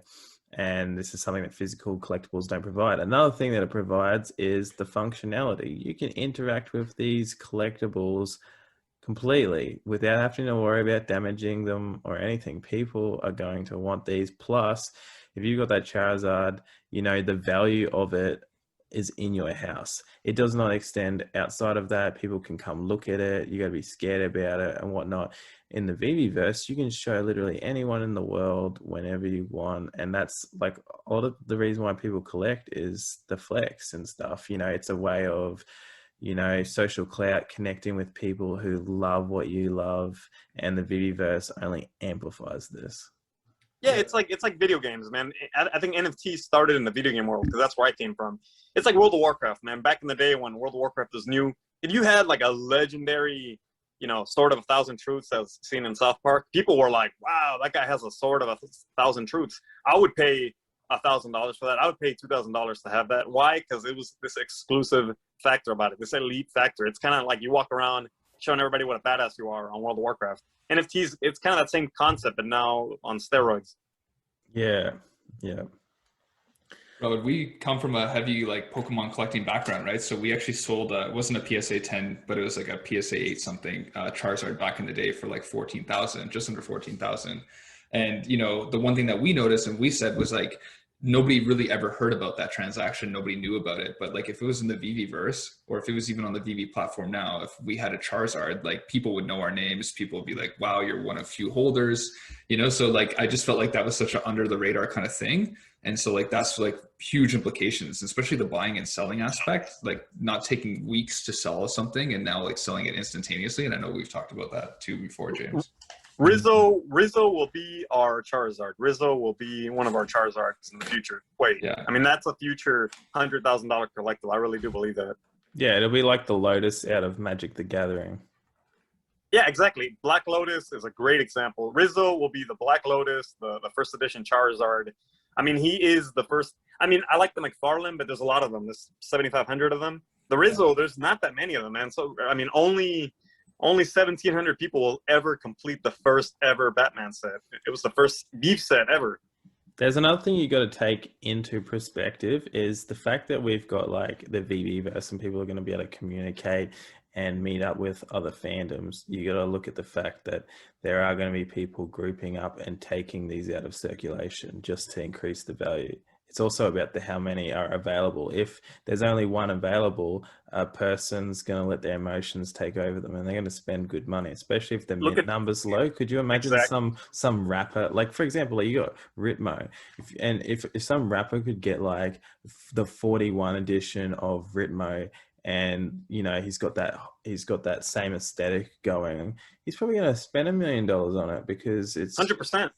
[SPEAKER 2] And this is something that physical collectibles don't provide. Another thing that it provides is the functionality. You can interact with these collectibles completely without having to worry about damaging them or anything. People are going to want these. Plus, if you've got that Charizard, you know, the value of it is in your house. It does not extend outside of that. People can come look at it. You got to be scared about it and whatnot. In the VeVe-verse, you can show literally anyone in the world whenever you want. And that's like a lot of the reason why people collect is the flex and stuff. You know, it's a way of, you know, social clout, connecting with people who love what you love. And the VeVe-verse only amplifies this.
[SPEAKER 4] Yeah, it's like video games, man. I think NFT started in the video game world because that's where I came from. It's like World of Warcraft, man. Back in the day when World of Warcraft was new, if you had like a legendary, you know, sword of 1,000 truths as seen in South Park, people were like, wow, that guy has a sword of 1,000 truths. I would pay $1,000 for that. I would pay $2,000 to have that. Why? Because it was this exclusive factor about it, this elite factor. It's kind of like you walk around showing everybody what a badass you are on World of Warcraft. NFTs, it's kind of that same concept, but now on steroids.
[SPEAKER 2] Yeah.
[SPEAKER 3] Robert, we come from a heavy like Pokemon collecting background, right? So we actually sold it wasn't a PSA 10, but it was like a PSA 8 something Charizard back in the day for like 14,000, just under 14,000. And you know, the one thing that we noticed and we said was like, nobody really ever heard about that transaction. Nobody knew about it. But like if it was in the VeVe-verse, or if it was even on the VeVe platform now, if we had a Charizard, like people would know our names. People would be like, wow, you're one of few holders, you know? So like, I just felt like that was such an under the radar kind of thing. And so like, that's like huge implications, especially the buying and selling aspect, like not taking weeks to sell something and now like selling it instantaneously. And I know we've talked about that too before, James.
[SPEAKER 4] Rizzo will be our Charizard. Rizzo will be one of our Charizards in the future. Wait,
[SPEAKER 3] Yeah.
[SPEAKER 4] I mean, that's a future $100,000 collectible. I really do believe that.
[SPEAKER 2] Yeah, it'll be like the Lotus out of Magic the Gathering.
[SPEAKER 4] Yeah, exactly. Black Lotus is a great example. Rizzo will be the Black Lotus, the first edition Charizard. I mean, he is the first. I mean, I like the McFarlane, but there's a lot of them. There's 7,500 of them. The Rizzo, there's not that many of them, man. So, I mean, only 1,700 people will ever complete the first ever Batman set. It was the first beef set ever.
[SPEAKER 2] There's another thing you got to take into perspective is the fact that we've got like the VeVe-verse and people are going to be able to communicate and meet up with other fandoms. You got to look at the fact that there are going to be people grouping up and taking these out of circulation just to increase the value. It's also about how many are available. If there's only one available, a person's going to let their emotions take over them and they're going to spend good money, especially if the mint number's low. Could you imagine some rapper, like for example, like you got Ritmo, if some rapper could get like the 41 edition of Ritmo and you know he's got that same aesthetic going, he's probably going to spend $1 million on it because it's
[SPEAKER 4] 100%.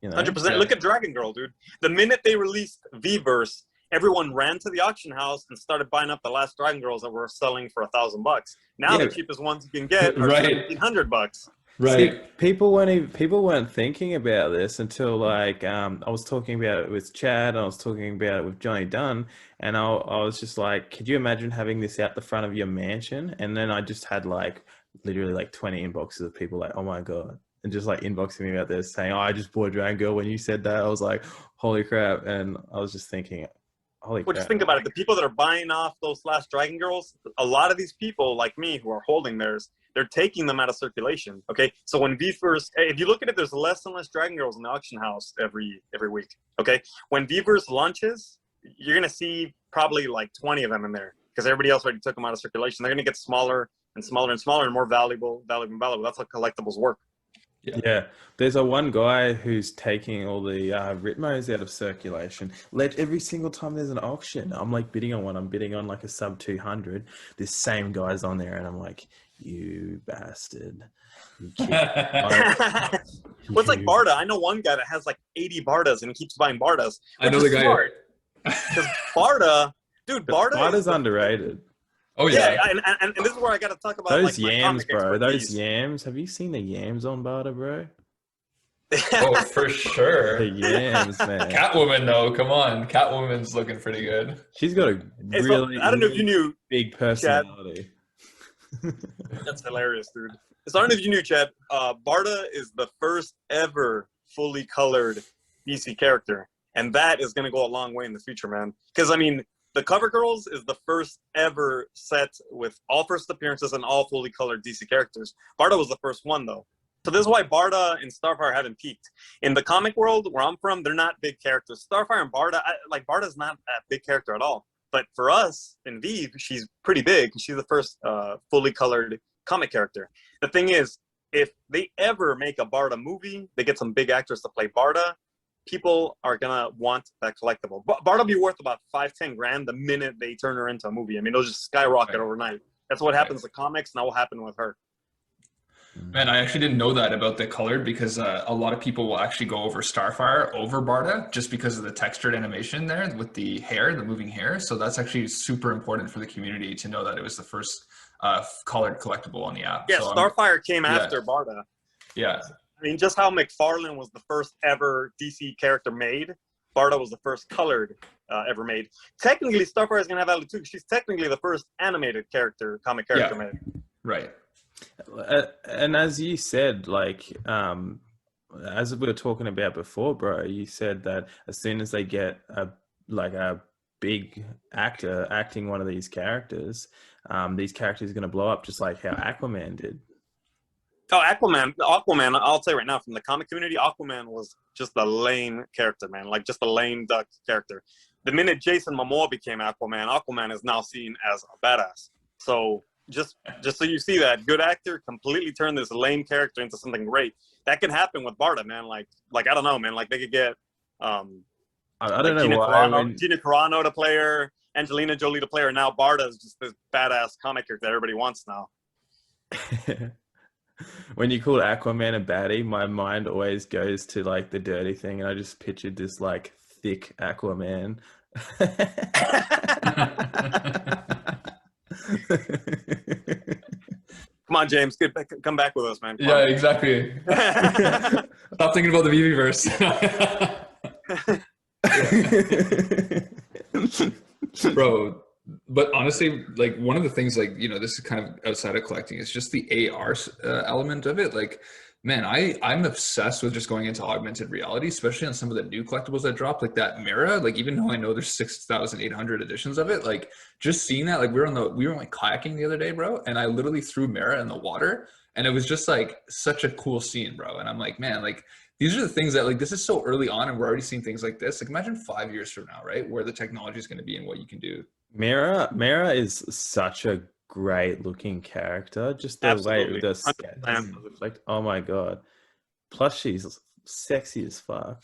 [SPEAKER 2] You know?
[SPEAKER 4] 100%. Yeah. Look at Dragon Girl, dude. The minute they released VeVe-verse, everyone ran to the auction house and started buying up the last Dragon Girls that were selling for $1,000. Now the cheapest ones you can get are $1,700.
[SPEAKER 3] Right.
[SPEAKER 2] See, people weren't thinking about this until like I was talking about it with Chad, and I was talking about it with Johnny Dunn, and I was just like, could you imagine having this out the front of your mansion? And then I just had like literally like 20 inboxes of people like, oh my god. And just like inboxing me about this saying, oh, I just bought Dragon Girl. When you said that, I was like, holy crap. And I was just thinking, holy crap.
[SPEAKER 4] Just think about it. The people that are buying off those last Dragon Girls, a lot of these people like me who are holding theirs, they're taking them out of circulation. Okay. So when VeVe-verse, if you look at it, there's less and less Dragon Girls in the auction house every week. Okay. When VeVe-verse launches, you're going to see probably like 20 of them in there because everybody else already took them out of circulation. They're going to get smaller and smaller and smaller and more valuable. That's how collectibles work.
[SPEAKER 2] Yeah, there's one guy who's taking all the Ritmos out of circulation. Every single time there's an auction, I'm like bidding on one. I'm bidding on like a sub 200. This same guy's on there, and I'm like, you bastard.
[SPEAKER 4] Well, it's like Barda. I know one guy that has like 80 Bardas and he keeps buying Bardas.
[SPEAKER 3] I know the guy.
[SPEAKER 4] Because Barda, dude,
[SPEAKER 2] Barda's underrated.
[SPEAKER 3] Oh yeah,
[SPEAKER 4] and this is where I got to talk about
[SPEAKER 2] those
[SPEAKER 4] like,
[SPEAKER 2] yams, bro. Those yams. Have you seen the yams on Barda, bro?
[SPEAKER 3] Oh, for sure.
[SPEAKER 2] The yams, man.
[SPEAKER 3] Catwoman, though, come on. Catwoman's looking pretty good.
[SPEAKER 2] She's got a really,
[SPEAKER 4] I don't know if you knew,
[SPEAKER 2] big personality.
[SPEAKER 4] That's hilarious, dude. So I don't know if you knew, Chad. Barda is the first ever fully colored DC character. And that is going to go a long way in the future, man. Because, I mean, the Cover Girls is the first ever set with all first appearances and all fully colored DC characters. Barda was the first one, though. So this is why Barda and Starfire haven't peaked. In the comic world where I'm from, they're not big characters. Starfire and Barda, Barda's not a big character at all. But for us, in VeVe, she's pretty big. She's the first fully colored comic character. The thing is, if they ever make a Barda movie, they get some big actors to play Barda, people are gonna want that collectible. Barda will be worth about $5-10 grand the minute they turn her into a movie. I mean, it'll just skyrocket overnight. That's what happens to comics, and that will happen with her.
[SPEAKER 3] Man, I actually didn't know that about the colored, because a lot of people will actually go over Starfire over Barda just because of the textured animation there with the hair, the moving hair. So that's actually super important for the community to know that it was the first colored collectible on the app.
[SPEAKER 4] Yeah,
[SPEAKER 3] so
[SPEAKER 4] Starfire came after Barda.
[SPEAKER 3] Yeah.
[SPEAKER 4] I mean, just how McFarlane was the first ever DC character made, Barda was the first colored ever made. Technically, Starfire is going to have attitude too. She's technically the first animated comic character made.
[SPEAKER 3] Right.
[SPEAKER 2] And as you said, like, as we were talking about before, bro, you said that as soon as they get a big actor acting one of these characters are going to blow up, just like how Aquaman did.
[SPEAKER 4] Oh, Aquaman, I'll say right now, from the comic community, Aquaman was just a lame character, man. Like, just a lame duck character. The minute Jason Momoa became Aquaman, Aquaman is now seen as a badass. So just so you see that, good actor completely turned this lame character into something great. That can happen with Barda, man. Like I don't know, man. Like, they could get
[SPEAKER 2] I don't know
[SPEAKER 4] Gina Carano to play her, Angelina Jolie to play her. Now Barda is just this badass comic character that everybody wants now.
[SPEAKER 2] When you call Aquaman a baddie, my mind always goes to like the dirty thing, and I just pictured this like thick Aquaman.
[SPEAKER 4] Come on, James, come back with us, man.
[SPEAKER 3] Yeah, exactly. Stop thinking about the VeVe verse. Bro, but honestly, like, one of the things, like, you know, this is kind of outside of collecting, it's just the AR element of it. Like, man, I'm obsessed with just going into augmented reality, especially on some of the new collectibles that dropped, like that Mira. Like, even though I know there's 6,800 editions of it, like, just seeing that, like, we were like kayaking the other day, bro, and I literally threw Mira in the water, and it was just like such a cool scene, bro. And I'm like, man, like, these are the things that, like, this is so early on, and we're already seeing things like this. Like, imagine 5 years from now, right, where the technology is going to be and what you can do.
[SPEAKER 2] Mira is such a great looking character. Just the way the sketch, like, oh my god. Plus, she's sexy as fuck.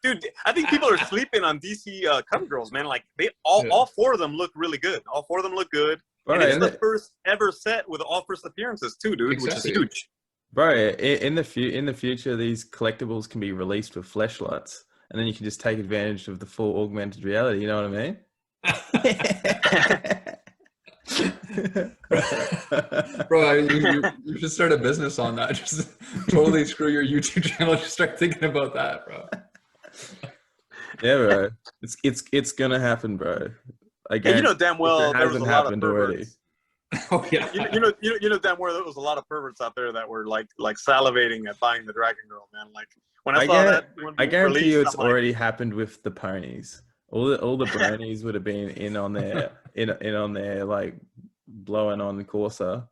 [SPEAKER 4] Dude, I think people are sleeping on DC Cover Girls, man. Like, all four of them look really good. All four of them look good. And it's the first ever set with all first appearances too, dude, exactly. Which is huge.
[SPEAKER 2] Bro, in the future, these collectibles can be released with fleshlights, and then you can just take advantage of the full augmented reality. You know what I mean?
[SPEAKER 3] Bro, you should start a business on that. Just totally screw your YouTube channel. Just start thinking about that, bro.
[SPEAKER 2] Yeah, bro. It's gonna happen, bro.
[SPEAKER 4] Again, you know damn well there was a lot of already.
[SPEAKER 3] Oh yeah.
[SPEAKER 4] You know damn well there was a lot of perverts out there that were like salivating at buying the Dragon Girl, man. Like, when I saw that,
[SPEAKER 2] I guarantee you it's already happened with the ponies. All the bronies would have been in on their like blowing on the Corsa.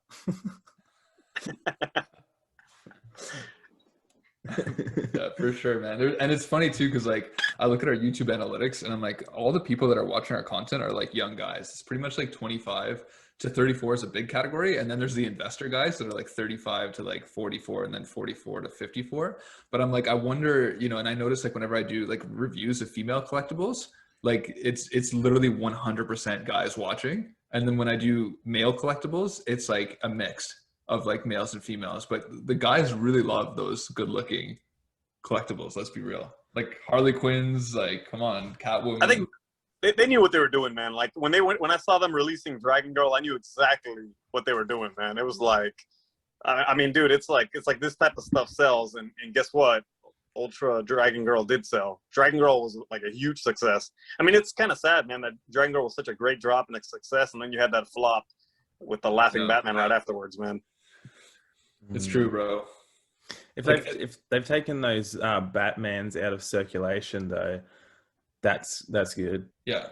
[SPEAKER 3] Yeah, for sure, man. And it's funny too, because like I look at our YouTube analytics and I'm like, all the people that are watching our content are like young guys. It's pretty much like 25 to 34 is a big category, and then there's the investor guys that are like 35 to like 44, and then 44 to 54. But I'm like, I wonder, you know, and I notice like whenever I do like reviews of female collectibles, like it's literally 100% guys watching, and then when I do male collectibles, it's like a mix of like males and females. But the guys really love those good looking collectibles, let's be real. Like Harley Quinn's, like, come on, Catwoman.
[SPEAKER 4] I think they knew what they were doing, man. Like, when I saw them releasing Dragon Girl, I knew exactly what they were doing, man. It was like, I mean, dude, it's like this type of stuff sells, and guess what? Ultra Dragon Girl did sell. Dragon Girl was like a huge success. I mean, it's kind of sad, man, that Dragon Girl was such a great drop and a success, and then you had that flop with the laughing Batman right afterwards, man.
[SPEAKER 3] It's true, bro.
[SPEAKER 2] If they've taken those Batmans out of circulation though, that's good.
[SPEAKER 3] Yeah.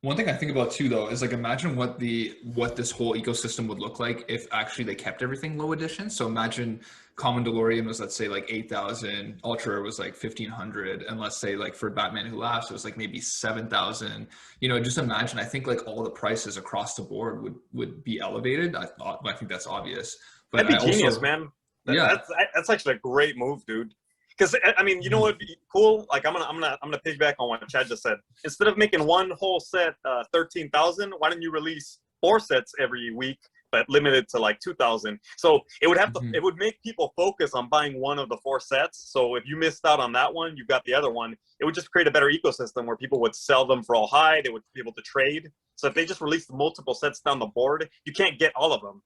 [SPEAKER 3] One thing I think about too, though, is like imagine what this whole ecosystem would look like if actually they kept everything low edition. So imagine Common DeLorean was, let's say, like 8,000, Ultra was like 1,500, and let's say like for Batman Who Laughs it was like maybe 7,000. You know, just imagine. I think like all the prices across the board would be elevated. I think that's obvious. But
[SPEAKER 4] that'd be genius, man. That's actually a great move, dude. Because I mean, you know what would be cool? Like I'm gonna piggyback on what Chad just said. Instead of making one whole set 13,000, why don't you release 4 sets every week, but limited to like 2,000? So it would have to it would make people focus on buying one of the 4 sets. So if you missed out on that one, you got the other one. It would just create a better ecosystem where people would sell them for all high. They would be able to trade. So if they just released multiple sets down the board, you can't get all of them.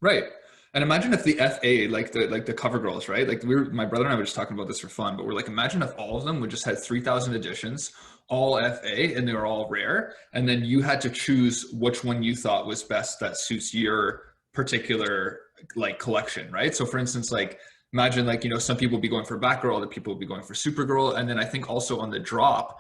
[SPEAKER 4] Right.
[SPEAKER 3] And imagine if the FA, like the cover girls, right? Like my brother and I were just talking about this for fun, but we're like, imagine if all of them would just had 3,000 editions, all FA, and they were all rare. And then you had to choose which one you thought was best that suits your particular like collection, right? So for instance, like imagine like, you know, some people would be going for Batgirl, other people would be going for Supergirl. And then I think also on the drop,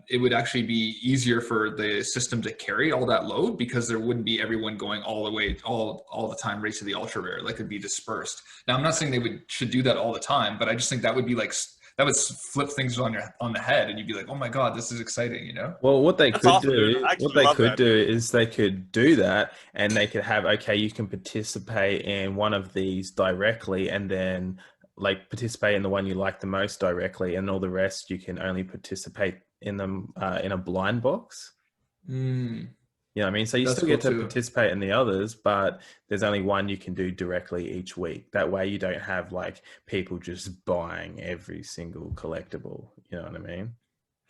[SPEAKER 3] it would actually be easier for the system to carry all that load because there wouldn't be everyone going all the way all the time race to the ultra rare. Like it'd be dispersed. Now I'm not saying they should do that all the time, but I just think that would be like that would flip things on the head, and you'd be like, oh my god, this is exciting, you know?
[SPEAKER 2] Well, what they could do is they could do that, and they could have, okay, you can participate in one of these directly, and then like participate in the one you like the most directly, and all the rest you can only participate in them in a blind box. You know what I mean? So you still get to participate in the others, but there's only one you can do directly each week. That way you don't have like people just buying every single collectible. You know what I mean?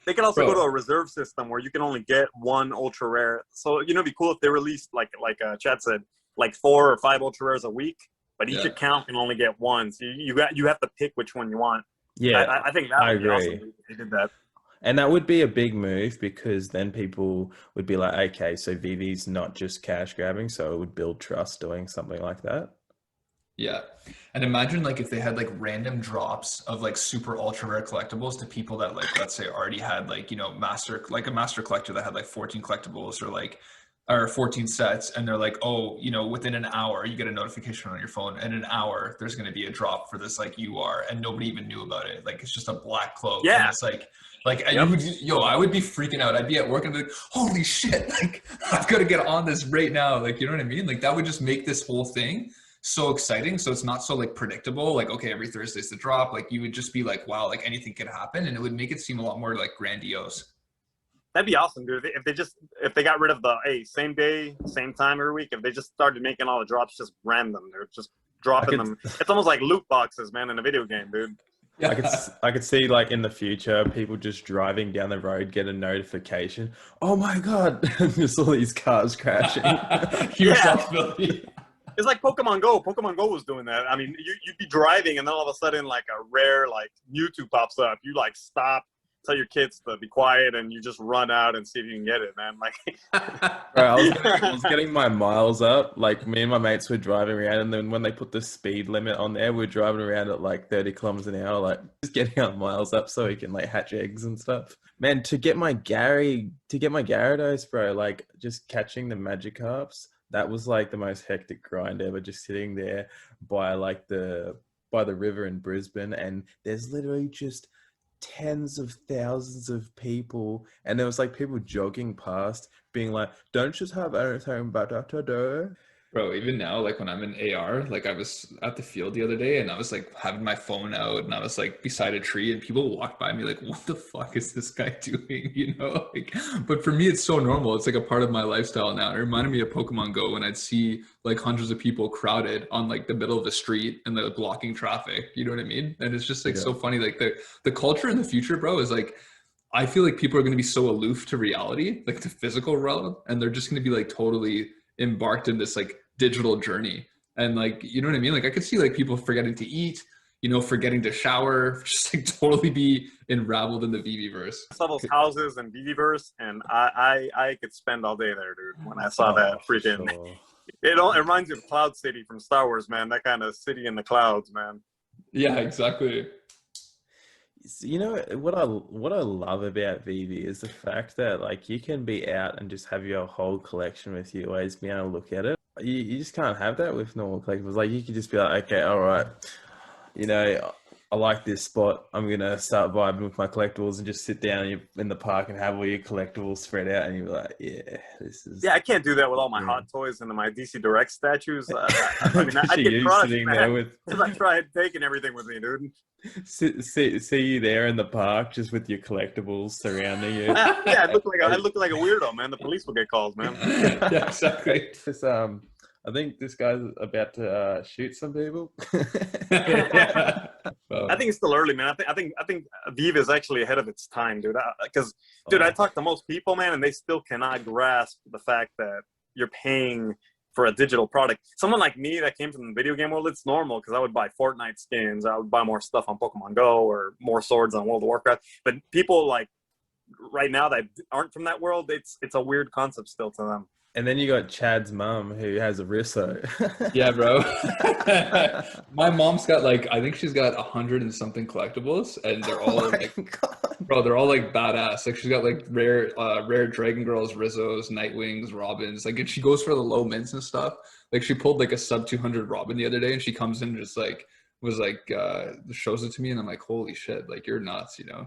[SPEAKER 4] They can also go to a reserve system where you can only get one ultra rare. So, you know, it'd be cool if they released like Chad said, like 4 or 5 ultra rares a week, but each account can only get one. So you have to pick which one you want.
[SPEAKER 2] Yeah,
[SPEAKER 4] I think that would be awesome if they did that.
[SPEAKER 2] And that would be a big move because then people would be like, okay, so VeVe's not just cash grabbing, so it would build trust doing something like that.
[SPEAKER 3] Yeah. And imagine like if they had like random drops of like super ultra rare collectibles to people that like, let's say already had like, you know, a master collector that had like 14 collectibles or 14 sets, and they're like, oh, you know, within an hour you get a notification on your phone, and in an hour there's going to be a drop for this like UR, and nobody even knew about it. Like it's just a black cloak.
[SPEAKER 4] Yeah.
[SPEAKER 3] And it's like I would be freaking out. I'd be at work and be like, holy shit, like I've got to get on this right now. Like, you know what I mean? Like that would just make this whole thing so exciting. So it's not so like predictable. Like, okay, every Thursday's the drop. Like you would just be like, wow, like anything could happen. And it would make it seem a lot more like grandiose.
[SPEAKER 4] That'd be awesome, dude. If they got rid of the same day, same time every week, if they just started making all the drops just random, they're just dropping them. It's almost like loot boxes, man, in a video game, dude.
[SPEAKER 2] Yeah. I could see like in the future people just driving down the road get a notification. Oh my god, just all these cars crashing.
[SPEAKER 3] Responsibility.
[SPEAKER 4] It's like Pokemon Go. Pokemon Go was doing that. I mean, you'd be driving and then all of a sudden like a rare like Mewtwo pops up. You like stop, tell your kids to be quiet, and you just run out and see if you can get it, man. Like,
[SPEAKER 2] I was getting my miles up. Like me and my mates were driving around, and then when they put the speed limit on there, we're driving around at like 30 kilometers an hour, like just getting our miles up so we can like hatch eggs and stuff. Man, to get my Gyarados, bro, like just catching the Magikarps, that was like the most hectic grind ever. Just sitting there by the river in Brisbane, and there's literally just tens of thousands of people, and there was like people jogging past being like, don't just have anything better to do.
[SPEAKER 3] Bro, even now, like when I'm in AR, like I was at the field the other day and I was like having my phone out and I was like beside a tree and people walked by me like, what the fuck is this guy doing? You know, like, but for me, it's so normal. It's like a part of my lifestyle now. It reminded me of Pokemon Go when I'd see like hundreds of people crowded on like the middle of the street and they're blocking traffic. You know what I mean? And it's just like so funny. Like the culture in the future, bro, is like, I feel like people are going to be so aloof to reality, like the physical realm, and they're just going to be like totally embarked in this like digital journey. And like, you know what I mean? Like I could see like people forgetting to eat, you know, forgetting to shower, just like totally be enraveled in the VeVe-verse.
[SPEAKER 4] I saw those houses in VeVe-verse, and I could spend all day there, dude. When I saw that freaking, it reminds me of Cloud City from Star Wars, man. That kind of city in the clouds, man.
[SPEAKER 3] Yeah, exactly.
[SPEAKER 2] You know what I love about VeVe is the fact that like you can be out and just have your whole collection with you, always be able to look at it. You just can't have that with normal collectibles. Like you could just be like, okay, all right, you know, I like this spot. I'm gonna start vibing with my collectibles and just sit down in the park and have all your collectibles spread out, and you're like, yeah, this is.
[SPEAKER 4] Yeah, I can't do that with all my
[SPEAKER 2] Yeah.
[SPEAKER 4] hot toys and my DC Direct statues. I mean, I
[SPEAKER 2] Picture
[SPEAKER 4] get
[SPEAKER 2] you
[SPEAKER 4] crushed,
[SPEAKER 2] sitting
[SPEAKER 4] man,
[SPEAKER 2] there with
[SPEAKER 4] because I tried taking everything with me, dude.
[SPEAKER 2] see you there in the park just with your collectibles surrounding you.
[SPEAKER 4] Yeah, I look like a weirdo, man. The police will get calls, man.
[SPEAKER 3] Yeah, exactly.
[SPEAKER 2] This, I think this guy's about to shoot some people.
[SPEAKER 3] Yeah. Well,
[SPEAKER 4] I think it's still early, man. I think VeVe is actually ahead of its time, dude. Because, dude, I talk to most people, man, and they still cannot grasp the fact that you're paying for a digital product. Someone like me that came from the video game world, it's normal because I would buy Fortnite skins, I would buy more stuff on Pokemon Go or more swords on World of Warcraft. But people like right now that aren't from that world, it's a weird concept still to them.
[SPEAKER 2] And then you got Chad's mum who has a Risso.
[SPEAKER 3] yeah, bro. My mom's got like, I think she's got 100 and something collectibles, and they're all bro, they're all like badass. Like she's got like rare Dragon Girls, Rizzos, Nightwings, Robins. Like if she goes for the low mints and stuff, like she pulled like a sub 200 Robin the other day, and she comes in and just like shows it to me, and I'm like, holy shit, like you're nuts, you know.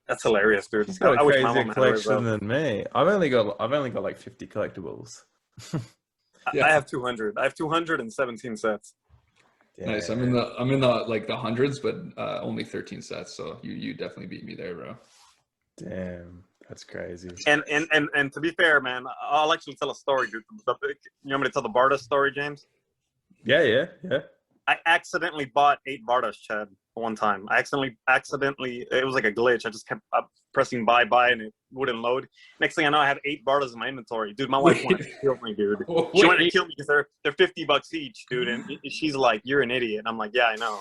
[SPEAKER 4] That's hilarious, dude.
[SPEAKER 2] She's got
[SPEAKER 4] I
[SPEAKER 2] a
[SPEAKER 4] wish my
[SPEAKER 2] crazier
[SPEAKER 4] mom had
[SPEAKER 2] collection
[SPEAKER 4] those.
[SPEAKER 2] than me. I've only got like 50 collectibles.
[SPEAKER 3] Yeah.
[SPEAKER 4] I have 200. I have 217 sets.
[SPEAKER 3] Nice. I'm in the like the hundreds, but only 13 sets. So you definitely beat me there, bro.
[SPEAKER 2] Damn, that's crazy.
[SPEAKER 4] And to be fair, man, I'll actually tell a story, dude. You want me to tell the Bardas story, James?
[SPEAKER 2] Yeah.
[SPEAKER 4] I accidentally bought 8 Bardas, Chad, one time. I accidentally, it was like a glitch. I just kept pressing buy, and it wouldn't load. Next thing I know, I have 8 Bardas in my inventory. Dude, my wife wanted to kill me, dude. She wanted to kill me because they're $50 each, dude. And she's like, you're an idiot. And I'm like, yeah, I know.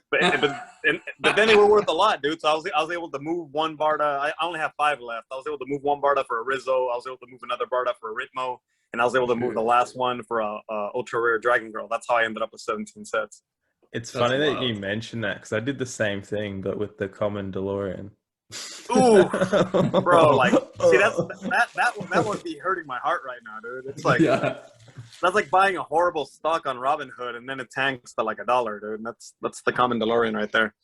[SPEAKER 4] But then they were worth a lot, dude. So I was able to move one Barda. I only have 5 left. I was able to move one Barda for a Rizzo. I was able to move another Barda for a Ritmo. And I was able to move the last one for a ultra rare Dragon Girl. That's how I ended up with 17 sets.
[SPEAKER 2] It's funny that you mentioned that because I did the same thing, but with the common DeLorean.
[SPEAKER 4] Ooh, bro, like, see, that would be hurting my heart right now, dude. It's like, that's like buying a horrible stock on Robinhood and then it tanks to like $1, dude. And that's the common DeLorean right there.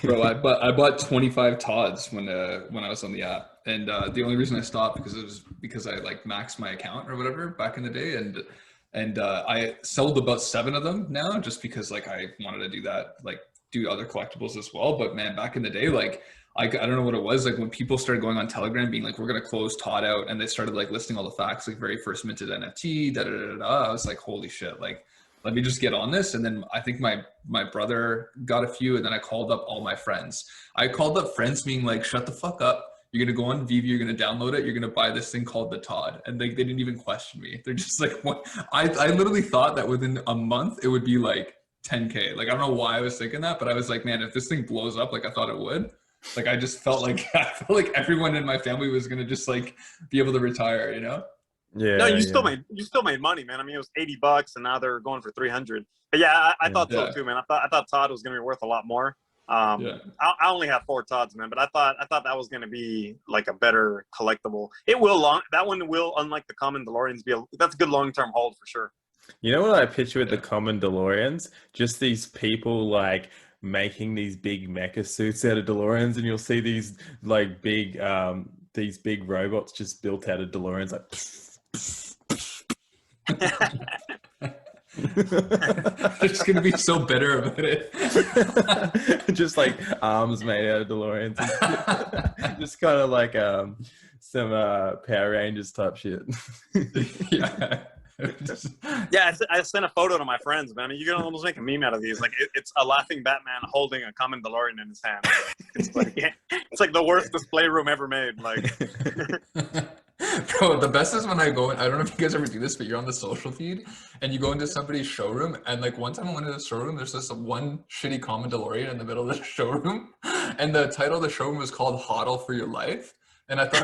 [SPEAKER 3] Bro, I bought 25 Todds when I was on the app, and the only reason I stopped because I like maxed my account or whatever back in the day, and I sold about 7 of them now just because like I wanted to do that, like do other collectibles as well. But man, back in the day, like I don't know what it was, like when people started going on Telegram being like, we're gonna close Todd out, and they started like listing all the facts, like very first minted NFT, I was like, holy shit, like let me just get on this. And then I think my brother got a few, and then I called up all my friends. I called up friends being like, shut the fuck up. You're going to go on VeVe, you're going to download it, you're going to buy this thing called the Todd. And they didn't even question me. They're just like, what? I literally thought that within a month, it would be like 10K. Like, I don't know why I was thinking that, but I was like, man, if this thing blows up, like I thought it would, like, I felt like everyone in my family was going to just like be able to retire, you know?
[SPEAKER 2] Yeah.
[SPEAKER 4] No, you still made money, man. I mean, it was $80 and now they're going for 300. But yeah, I thought so too, man. I thought Todd was going to be worth a lot more. I only have 4 Todds, man, but I thought that was going to be like a better collectible. That one will, unlike the common DeLoreans, that's a good long-term hold for sure.
[SPEAKER 2] You know what I picture with the common DeLoreans? Just these people like making these big mecha suits out of DeLoreans, and you'll see these like big robots just built out of DeLoreans, like.
[SPEAKER 3] They're just gonna be so bitter about it.
[SPEAKER 2] Just like arms made out of DeLoreans. Just kind of like some Power Rangers type shit.
[SPEAKER 3] Yeah.
[SPEAKER 4] Yeah, I sent a photo to my friends, man. I mean, you can almost make a meme out of these. Like, it's a laughing Batman holding a common DeLorean in his hand. It's like the worst display room ever made. Like,
[SPEAKER 3] bro, the best is when I don't know if you guys ever do this, but you're on the social feed and you go into somebody's showroom, and like one time I went into the showroom, there's this one shitty common DeLorean in the middle of the showroom, and the title of the showroom was called "Hodl for Your Life." And I thought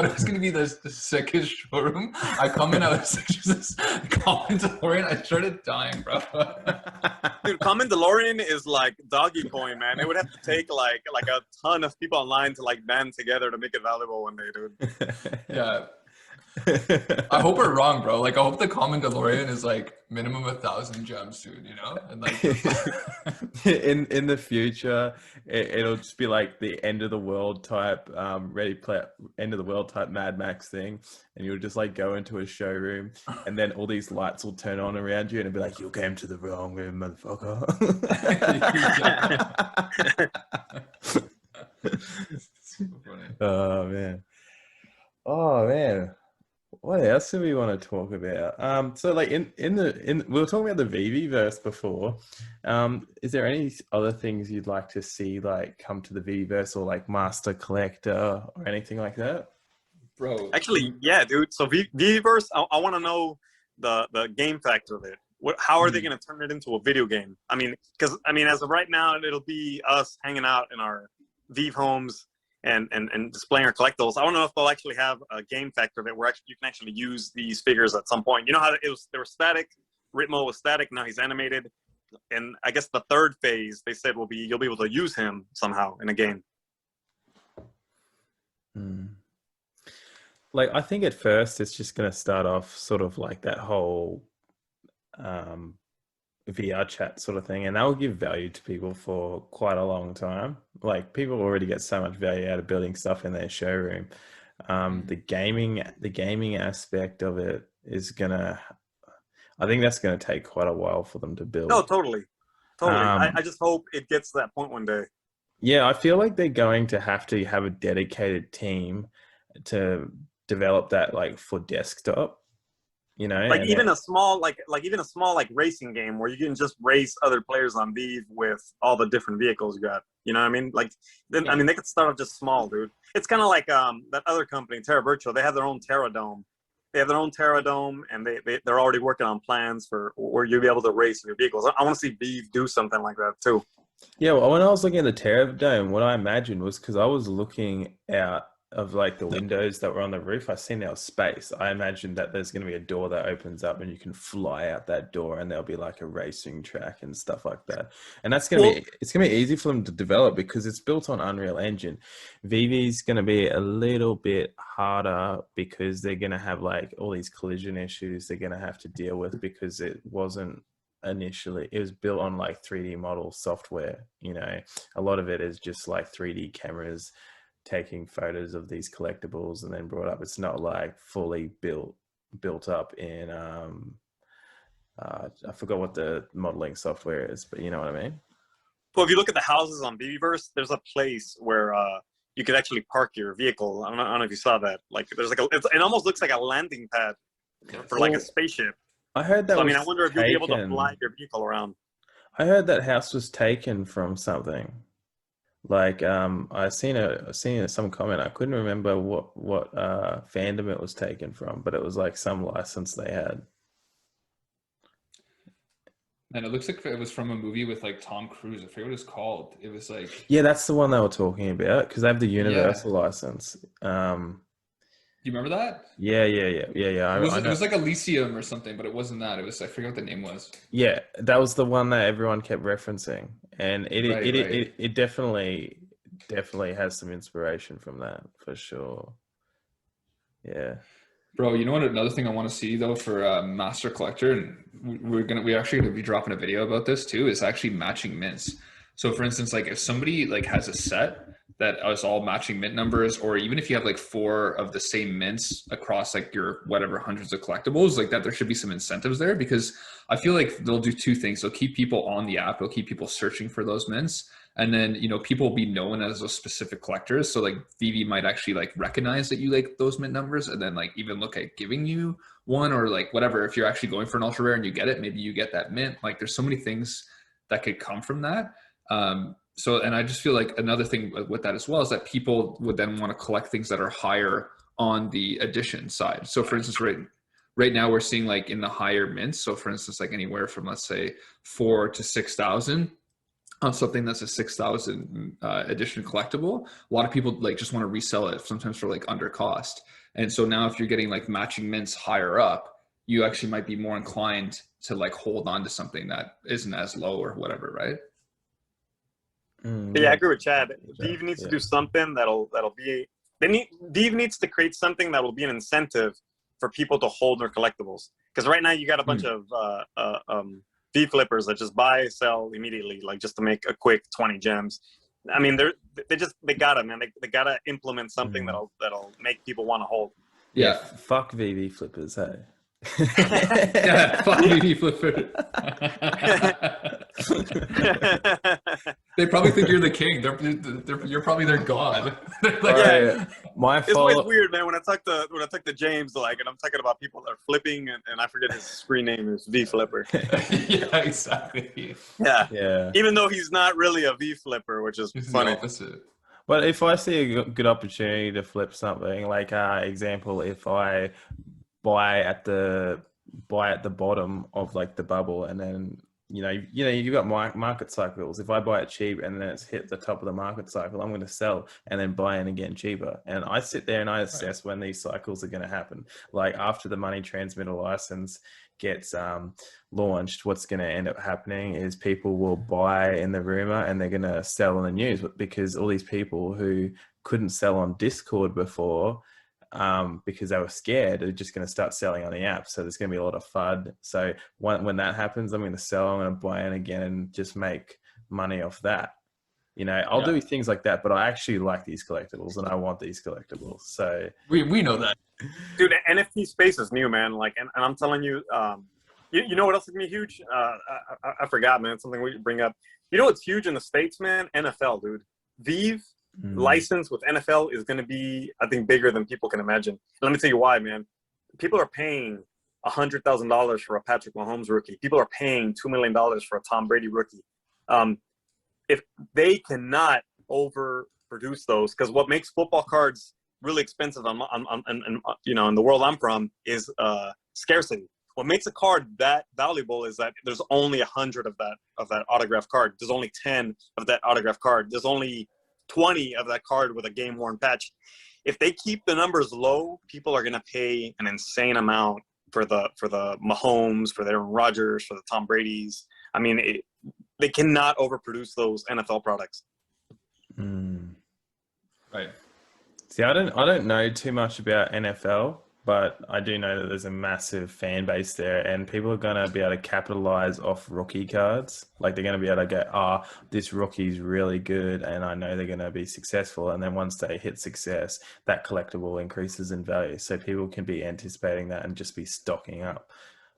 [SPEAKER 3] it was gonna be the sickest showroom. I come in, I was just common DeLorean. I started dying, bro.
[SPEAKER 4] Dude, common DeLorean is like doggy coin, man. It would have to take like a ton of people online to like band together to make it valuable one day, dude.
[SPEAKER 3] Yeah. I hope we're wrong, bro. Like, I hope the common DeLorean is like minimum 1,000 gems, dude. You know, and like
[SPEAKER 2] in the future, it'll just be like the end of the world type, end of the world type Mad Max thing, and you'll just like go into a showroom, and then all these lights will turn on around you, and it'll be like, "You came to the wrong room, motherfucker."
[SPEAKER 3] so funny.
[SPEAKER 2] Oh man. What else do we want to talk about? So like in we were talking about the VeVe verse before. Is there any other things you'd like to see like come to the VeVe verse, or like Master Collector or anything like that?
[SPEAKER 4] Bro, actually, yeah, dude. So VeVeverse, I want to know the game factor of it. How are they going to turn it into a video game? I mean, because as of right now, it'll be us hanging out in our VeVe homes and displaying our collectibles. I don't know if they'll actually have a game factor of it where you can actually use these figures at some point. You know how they were static, Ritmo was static, now he's animated. And I guess the third phase they said will be you'll be able to use him somehow in a game.
[SPEAKER 2] Like, I think at first it's just going to start off sort of like that whole VR chat sort of thing, and that will give value to people for quite a long time. Like, people already get so much value out of building stuff in their showroom. The gaming aspect of it is I think that's gonna take quite a while for them to build.
[SPEAKER 4] No, totally. I just hope it gets to that point one day.
[SPEAKER 2] Yeah, I feel like they're going to have a dedicated team to develop that, like, for desktop. You know,
[SPEAKER 4] like even a small racing game where you can just race other players on VeVe with all the different vehicles you got. You know what I mean? Like, then I mean, they could start off just small, dude. It's kind of like that other company, Terra Virtual. They have their own Terra Dome. And they're already working on plans for where you'll be able to race your vehicles. I want to see VeVe do something like that too.
[SPEAKER 2] Yeah, well, when I was looking at the Terra Dome, what I imagined was, because I was looking out of like the windows that were on the roof, I seen there was space. I imagined that there's going to be a door that opens up and you can fly out that door, and there'll be like a racing track and stuff like that. And that's going to it's going to be easy for them to develop because it's built on Unreal Engine. VeVe's going to be a little bit harder because they're going to have like all these collision issues they're going to have to deal with, because it was built on like 3D model software. You know, a lot of it is just like 3D cameras taking photos of these collectibles and then brought up. It's not like fully built up in I forgot what the modeling software is, but you know what I mean.
[SPEAKER 4] Well, if you look at the houses on VeVeverse, there's a place where you could actually park your vehicle. I don't know if you saw that. Like, there's like it almost looks like a landing pad for like a spaceship.
[SPEAKER 2] I heard that.
[SPEAKER 4] So, I wonder if you'll be able to fly your vehicle around.
[SPEAKER 2] I heard that house was taken from something. Like, I seen some comment. I couldn't remember what fandom it was taken from, but it was like some license they had.
[SPEAKER 3] And it looks like it was from a movie with like Tom Cruise. I forget what it's called. It was like,
[SPEAKER 2] yeah, that's the one they were talking about, because they have the Universal license.
[SPEAKER 3] Do you remember that?
[SPEAKER 2] Yeah.
[SPEAKER 3] It was like Elysium or something, but it wasn't that. It was, I forget what the name was.
[SPEAKER 2] Yeah, that was the one that everyone kept referencing, and it definitely has some inspiration from that for sure. Yeah.
[SPEAKER 3] Bro, you know what? Another thing I want to see though for Master Collector, and we're actually gonna be dropping a video about this too, is actually matching mints. So for instance, like if somebody like has a set that is all matching mint numbers, or even if you have like 4 of the same mints across like your whatever hundreds of collectibles, like that, there should be some incentives there, because I feel like they'll do 2 things. They'll keep people on the app, they'll keep people searching for those mints, and then, you know, people will be known as those specific collectors. So like VeVe might actually like recognize that you like those mint numbers, and then like even look at giving you one, or like whatever, if you're actually going for an ultra rare and you get it, maybe you get that mint. Like there's so many things that could come from that. So, and I just feel like another thing with that as well is that people would then want to collect things that are higher on the edition side. So for instance, right now we're seeing like in the higher mints. So for instance, like anywhere from, let's say 4,000 to 6,000, on something that's a 6,000 edition collectible, a lot of people like just want to resell it sometimes for like under cost. And so now if you're getting like matching mints higher up, you actually might be more inclined to like hold on to something that isn't as low or whatever, right?
[SPEAKER 4] Yeah, I agree with Chad. VeVe needs to do something that'll be. VeVe needs to create something that will be an incentive for people to hold their collectibles. Because right now you got a bunch of V flippers that just buy, sell immediately, like just to make a quick 20 gems. I mean, they gotta, man. They gotta implement something that'll make people want to hold.
[SPEAKER 2] Yeah, fuck VeVe flippers, hey.
[SPEAKER 3] Yeah, fuck VeVe flipper. They probably think you're the king. You're probably their god.
[SPEAKER 4] Like, yeah, it's always weird, man. When I talk to James, like, and I'm talking about people that are flipping, and I forget his screen name is V Flipper.
[SPEAKER 3] Yeah, exactly.
[SPEAKER 4] Yeah. Even though he's not really a V Flipper, which is funny.
[SPEAKER 2] But if I see a good opportunity to flip something, like example, if I buy at the bottom of like the bubble, and then you've got market cycles. If I buy it cheap and then it's hit the top of the market cycle, I'm going to sell and then buy in again cheaper. And I sit there and I assess when these cycles are going to happen. Like after the money transmitter license gets launched, what's going to end up happening is people will buy in the rumor and they're going to sell on the news, because all these people who couldn't sell on Discord before, because they were scared, they're just going to start selling on the app. So there's going to be a lot of FUD. So when that happens, I'm going to sell, I'm going to buy in again and just make money off that. I'll do things like that, but I actually like these collectibles and I want these collectibles. So
[SPEAKER 3] we know that.
[SPEAKER 4] Dude, the NFT space is new, man. Like, and I'm telling you, you know what else is going to be huge? I forgot, man. Something we bring up. You know what's huge in the States, man? NFL, dude. VeVe license with NFL is going to be, I think, bigger than people can imagine. Let me tell you why, man. People are paying $100,000 for a Patrick Mahomes rookie. People are paying $2 million for a Tom Brady rookie. If they cannot overproduce those, because what makes football cards really expensive in the world I'm from is scarcity. What makes a card that valuable is that there's only 100 of that autograph card. There's only 10 of that autograph card. There's only 20 of that card with a game worn patch. If they keep the numbers low, people are going to pay an insane amount for the Mahomes, for the Aaron Rodgers, for the Tom Brady's. I mean, they cannot overproduce those NFL products.
[SPEAKER 3] Right.
[SPEAKER 2] See, I don't know too much about NFL, but I do know that there's a massive fan base there, and people are going to be able to capitalize off rookie cards. Like, they're going to be able to go, this rookie's really good, and I know they're going to be successful. And then once they hit success, that collectible increases in value. So people can be anticipating that and just be stocking up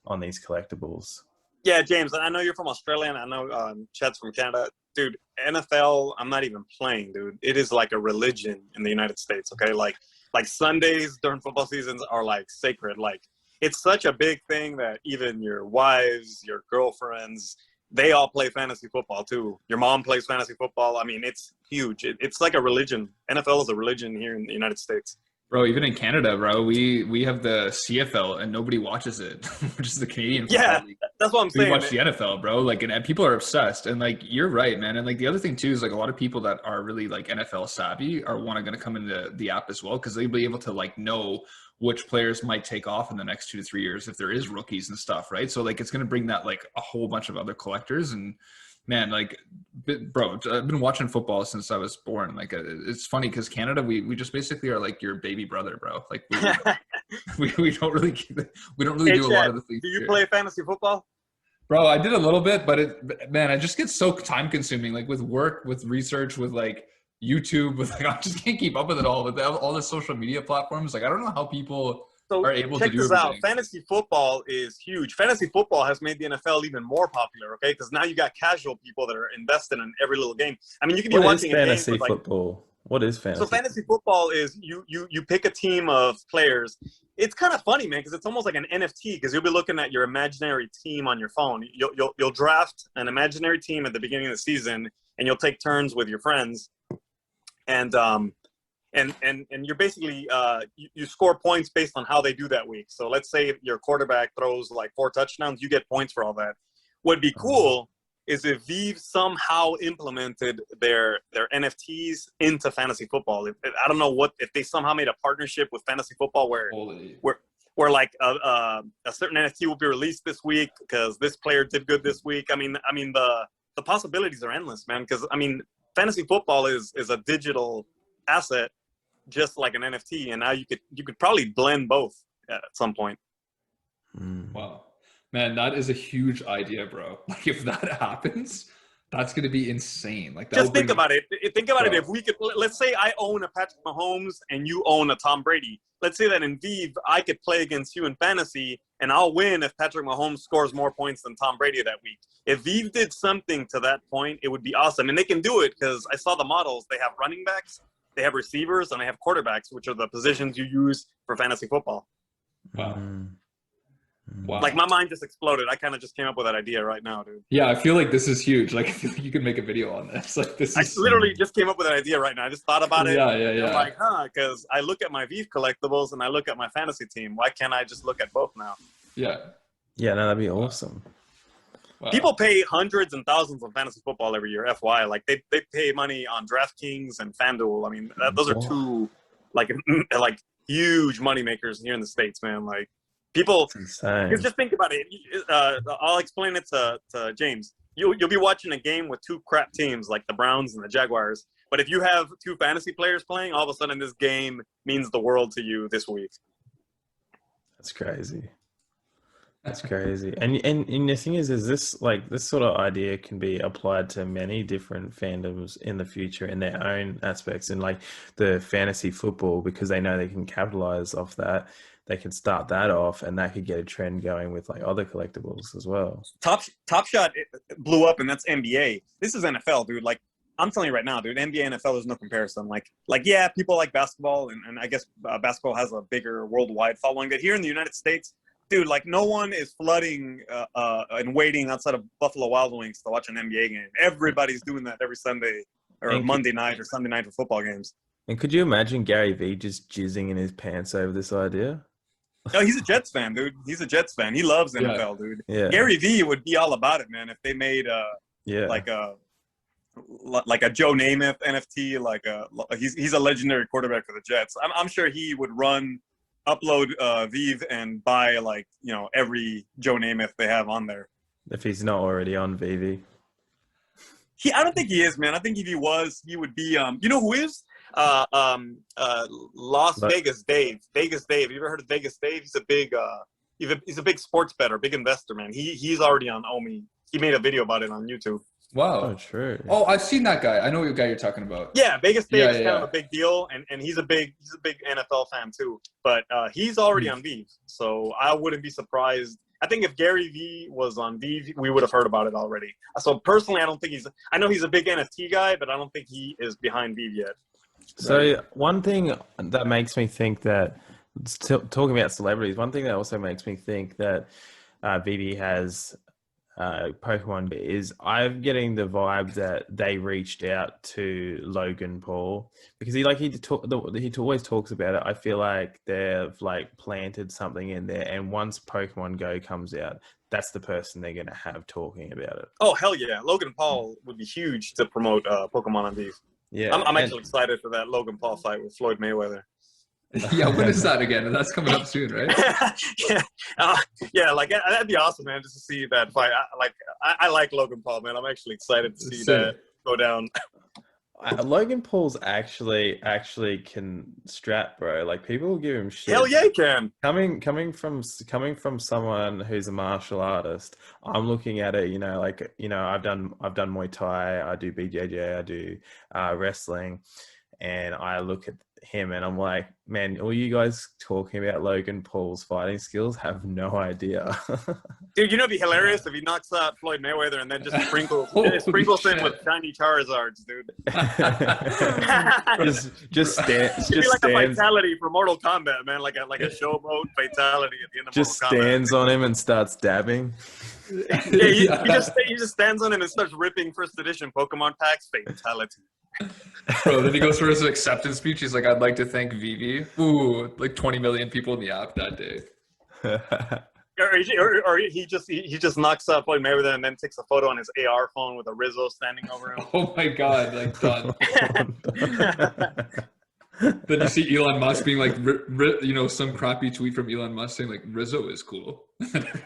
[SPEAKER 2] on these collectibles.
[SPEAKER 4] Yeah, James, I know you're from Australia, and I know Chad's from Canada. Dude, NFL, I'm not even playing, dude. It is like a religion in the United States, okay? Like Sundays during football seasons are like sacred. Like, it's such a big thing that even your wives, your girlfriends, they all play fantasy football too. Your mom plays fantasy football. I mean, it's huge. It's like a religion. NFL is a religion here in the United States.
[SPEAKER 3] Bro, even in Canada, bro, we have the CFL and nobody watches it, which is the Canadian football league.
[SPEAKER 4] That's what I'm saying.
[SPEAKER 3] We watch the NFL, bro. Like, and people are obsessed. And like, you're right, man. And like, the other thing too is like a lot of people that are really like NFL savvy are going to come into the app as well, because they'll be able to like know which players might take off in the next 2 to 3 years if there is rookies and stuff, right? So like, it's going to bring that like a whole bunch of other collectors. And man, like, bro, I've been watching football since I was born. Like, it's funny because Canada, we just basically are like your baby brother, bro. Like, we don't really do a lot of the things.
[SPEAKER 4] Do you play fantasy football?
[SPEAKER 3] Bro, I did a little bit, but it just gets so time consuming, like with work, with research, with like YouTube, with like, I just can't keep up with it all. With all the social media platforms, like, I don't know how people are able to do
[SPEAKER 4] this out. Fantasy football is huge. Fantasy football has made the NFL even more popular, okay? Because now you got casual people that are invested in every little game. I mean, you can be watching
[SPEAKER 2] fantasy football. What is fantasy?
[SPEAKER 4] So fantasy football is you pick a team of players. It's kind of funny, man, because it's almost like an NFT, because you'll be looking at your imaginary team on your phone. You'll draft an imaginary team at the beginning of the season, and you'll take turns with your friends, and you're basically you score points based on how they do that week. So let's say if your quarterback throws like 4 touchdowns, you get points for all that. What'd be cool is if VeVe somehow implemented their NFTs into fantasy football. I don't know what if they somehow made a partnership with fantasy football where like a certain NFT will be released this week because this player did good this week. I mean the possibilities are endless, man. Because I mean, fantasy football is a digital asset, just like an NFT, and now you could probably blend both at some point.
[SPEAKER 3] Wow, man, that is a huge idea, bro. Like if that happens, that's gonna be insane. Like
[SPEAKER 4] just think about it. Think about it. If we could, let's say I own a Patrick Mahomes and you own a Tom Brady. Let's say that in VeVe, I could play against you in fantasy and I'll win if Patrick Mahomes scores more points than Tom Brady that week. If VeVe did something to that point, it would be awesome. And they can do it because I saw the models. They have running backs, they have receivers, and they have quarterbacks, which are the positions you use for fantasy football.
[SPEAKER 3] Wow. Wow.
[SPEAKER 4] Like my mind just exploded. I kind of just came up with that idea right now, dude.
[SPEAKER 3] Yeah, I feel like this is huge. Like I feel like you could make a video on this. Like this is
[SPEAKER 4] I literally just came up with an idea right now. I just thought about it.
[SPEAKER 3] Yeah.
[SPEAKER 4] I'm like, because I look at my VeVe collectibles and I look at my fantasy team. Why can't I just look at both now?
[SPEAKER 3] Yeah.
[SPEAKER 2] Yeah, no, that'd be awesome.
[SPEAKER 3] Wow.
[SPEAKER 4] People pay hundreds and thousands on fantasy football every year. FY, like they pay money on DraftKings and FanDuel. I mean, those are two like huge money makers here in the States, man. Like people, just think about it. I'll explain it to James. You'll be watching a game with two crap teams like the Browns and the Jaguars. But if you have two fantasy players playing, all of a sudden this game means the world to you this week.
[SPEAKER 2] That's crazy. That's crazy. And the thing is this like this sort of idea can be applied to many different fandoms in the future in their own aspects, and like the fantasy football, because they know they can capitalize off that. They can start that off, and that could get a trend going with like other collectibles as well.
[SPEAKER 4] Top Shot blew up, and that's NBA. This is NFL, dude. Like I'm telling you right now, dude. NBA, NFL, there's no comparison. Like yeah, people like basketball, and I guess basketball has a bigger worldwide following. But here in the United States, dude, like no one is flooding and waiting outside of Buffalo Wild Wings to watch an NBA game. Everybody's doing that every Sunday or Monday night or Sunday night for football games.
[SPEAKER 2] And could you imagine Gary Vee just jizzing in his pants over this idea?
[SPEAKER 4] No, he's a Jets fan, dude. He's a Jets fan. He loves NFL, dude.
[SPEAKER 2] Yeah.
[SPEAKER 4] Gary Vee would be all about it, man. If they made like a Joe Namath NFT, he's a legendary quarterback for the Jets. I'm sure he would upload VeVe and buy every Joe Namath they have on there.
[SPEAKER 2] If he's not already on VeVe.
[SPEAKER 4] I don't think he is, man. I think if he was, he would be. You know who is? Vegas Dave. Vegas Dave. You ever heard of Vegas Dave? He's a big sports bettor, big investor, man. He's already on Omi. He made a video about it on YouTube.
[SPEAKER 3] Wow.
[SPEAKER 2] Oh, true.
[SPEAKER 3] Oh, I've seen that guy. I know what guy you're talking about.
[SPEAKER 4] Yeah, Vegas Dave is kind of a big deal, and he's a big NFL fan too. But he's already on VeVe, so I wouldn't be surprised. I think if Gary Vee was on VeVe, we would have heard about it already. So personally, I don't think I know he's a big NFT guy, but I don't think he is behind VeVe yet.
[SPEAKER 2] So one thing that makes me think that, talking about celebrities, one thing that also makes me think that VeVe has Pokemon is I'm getting the vibe that they reached out to Logan Paul because he always talks about it. I feel like they've like planted something in there, and once Pokemon Go comes out, that's the person they're going to have talking about it.
[SPEAKER 4] Oh hell yeah, Logan Paul would be huge to promote Pokemon on VeVe.
[SPEAKER 2] Yeah,
[SPEAKER 4] I'm actually excited for that Logan Paul fight with Floyd Mayweather.
[SPEAKER 3] Yeah, when is that again? That's coming up soon, right?
[SPEAKER 4] Yeah, like that'd be awesome, man, just to see that fight. I like Logan Paul, man. I'm actually excited to see that go down.
[SPEAKER 2] Logan Paul's actually can strap, bro. Like people will give him shit.
[SPEAKER 4] Hell yeah, he can.
[SPEAKER 2] Coming from someone who's a martial artist, I'm looking at it. I've done Muay Thai, I do BJJ, I do wrestling, and I look at him and I'm like, man, all you guys talking about Logan Paul's fighting skills have no idea.
[SPEAKER 4] Dude, it'd be hilarious if he knocks out Floyd Mayweather and then just sprinkles him with shiny Charizards, dude.
[SPEAKER 2] just stands.
[SPEAKER 4] It'd be like a fatality for Mortal Kombat, man, like a showboat fatality at the end of
[SPEAKER 2] just
[SPEAKER 4] Mortal Kombat.
[SPEAKER 2] Stands on him and starts dabbing.
[SPEAKER 4] Yeah, he just stands on him and starts ripping first edition Pokemon packs. Fatality.
[SPEAKER 3] Bro, then he goes for his acceptance speech. He's like, I'd like to thank VeVe. Ooh, like 20 million people in the app that day.
[SPEAKER 4] or he just knocks up Floyd Mayweather and then takes a photo on his AR phone with a Rizzo standing over him.
[SPEAKER 3] Oh my God, like done. Then you see Elon Musk being like, some crappy tweet from Elon Musk saying like Rizzo is cool.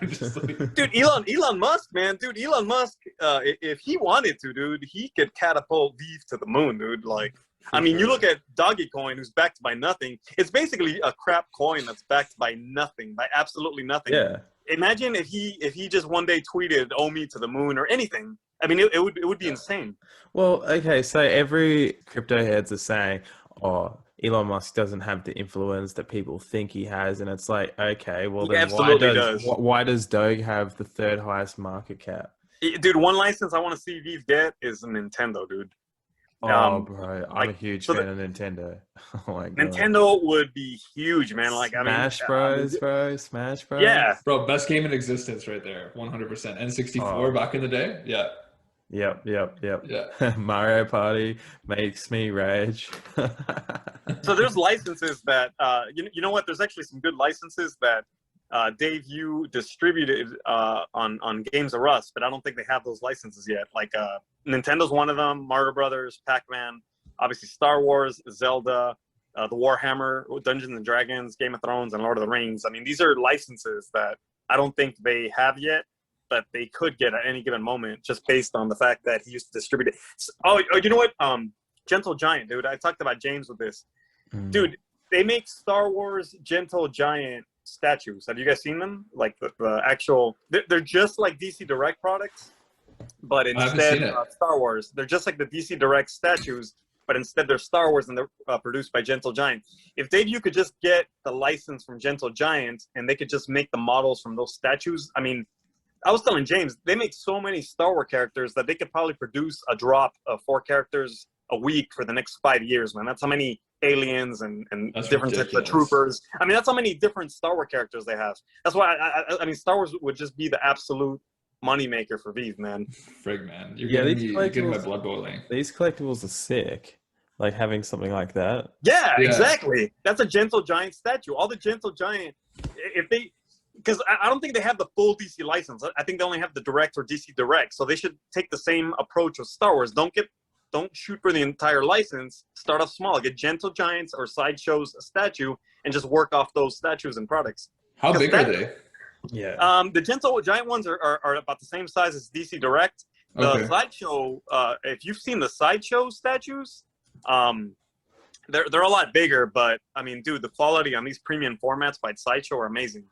[SPEAKER 3] Just like,
[SPEAKER 4] Dude, Elon Musk, man. Dude, Elon Musk, if he wanted to, dude, he could catapult VeVe to the moon, dude. Like, I mean, you look at Dogecoin, who's backed by nothing. It's basically a crap coin that's backed by nothing, by absolutely nothing.
[SPEAKER 1] Yeah.
[SPEAKER 4] Imagine if he just one day tweeted "owe me to the moon" or anything. I mean, it would be insane.
[SPEAKER 2] Well, okay, so every crypto heads are saying, oh, Elon Musk doesn't have the influence that people think he has, and it's like, okay, well
[SPEAKER 4] He
[SPEAKER 2] then
[SPEAKER 4] absolutely
[SPEAKER 2] why does Doge have the third highest market cap?
[SPEAKER 4] Dude, one license I want to see VeVe get is Nintendo, dude.
[SPEAKER 2] Oh, bro, I'm
[SPEAKER 4] like,
[SPEAKER 2] a huge
[SPEAKER 4] so
[SPEAKER 2] fan of Nintendo. Oh my God.
[SPEAKER 4] Nintendo would be huge, man. Like,
[SPEAKER 2] Smash Bros, bro. Smash Bros.
[SPEAKER 4] Yeah.
[SPEAKER 3] bro, best game in existence right there, 100%. N64 back in the day, yeah.
[SPEAKER 2] Yep.
[SPEAKER 3] Yeah.
[SPEAKER 2] Mario Party makes me rage.
[SPEAKER 4] So there's licenses that you know what? There's actually some good licenses that Dave, you distributed on Games of Rust, but I don't think they have those licenses yet. Like Nintendo's one of them, Mario Brothers, Pac-Man, obviously Star Wars, Zelda, the Warhammer, Dungeons and Dragons, Game of Thrones, and Lord of the Rings. I mean, these are licenses that I don't think they have yet, but they could get at any given moment, just based on the fact that he used to distribute it. Oh, you know what? Gentle Giant, dude. I talked about James with this. Dude, they make Star Wars Gentle Giant statues. Have you guys seen them? Like the actual, they're just like DC Direct products, but instead of Star Wars, they're just like the DC Direct statues, but instead they're Star Wars and they're produced by Gentle Giant. If you could just get the license from Gentle Giant and they could just make the models from those statues, I mean, I was telling James, they make so many Star Wars characters that they could probably produce a drop of 4 characters a week for the next 5 years, man. That's how many aliens and different types of troopers. I mean, that's how many different Star Wars characters they have. That's why I mean, Star Wars would just be the absolute moneymaker for VeVe, man.
[SPEAKER 3] Frig, man. You're getting my blood boiling.
[SPEAKER 2] These collectibles are sick. Like having something like that.
[SPEAKER 4] Yeah, exactly. That's a Gentle Giant statue. All the Gentle Giant, because I don't think they have the full DC license. I think they only have the Direct or DC Direct. So they should take the same approach with Star Wars. Don't shoot for the entire license. Start off small. Get Gentle Giants or Sideshow's statue and just work off those statues and products.
[SPEAKER 3] How big are they?
[SPEAKER 2] Yeah.
[SPEAKER 4] The Gentle Giant ones are about the same size as DC Direct. The Sideshow, if you've seen the Sideshow statues, they're a lot bigger, but I mean, dude, the quality on these premium formats by Sideshow are amazing.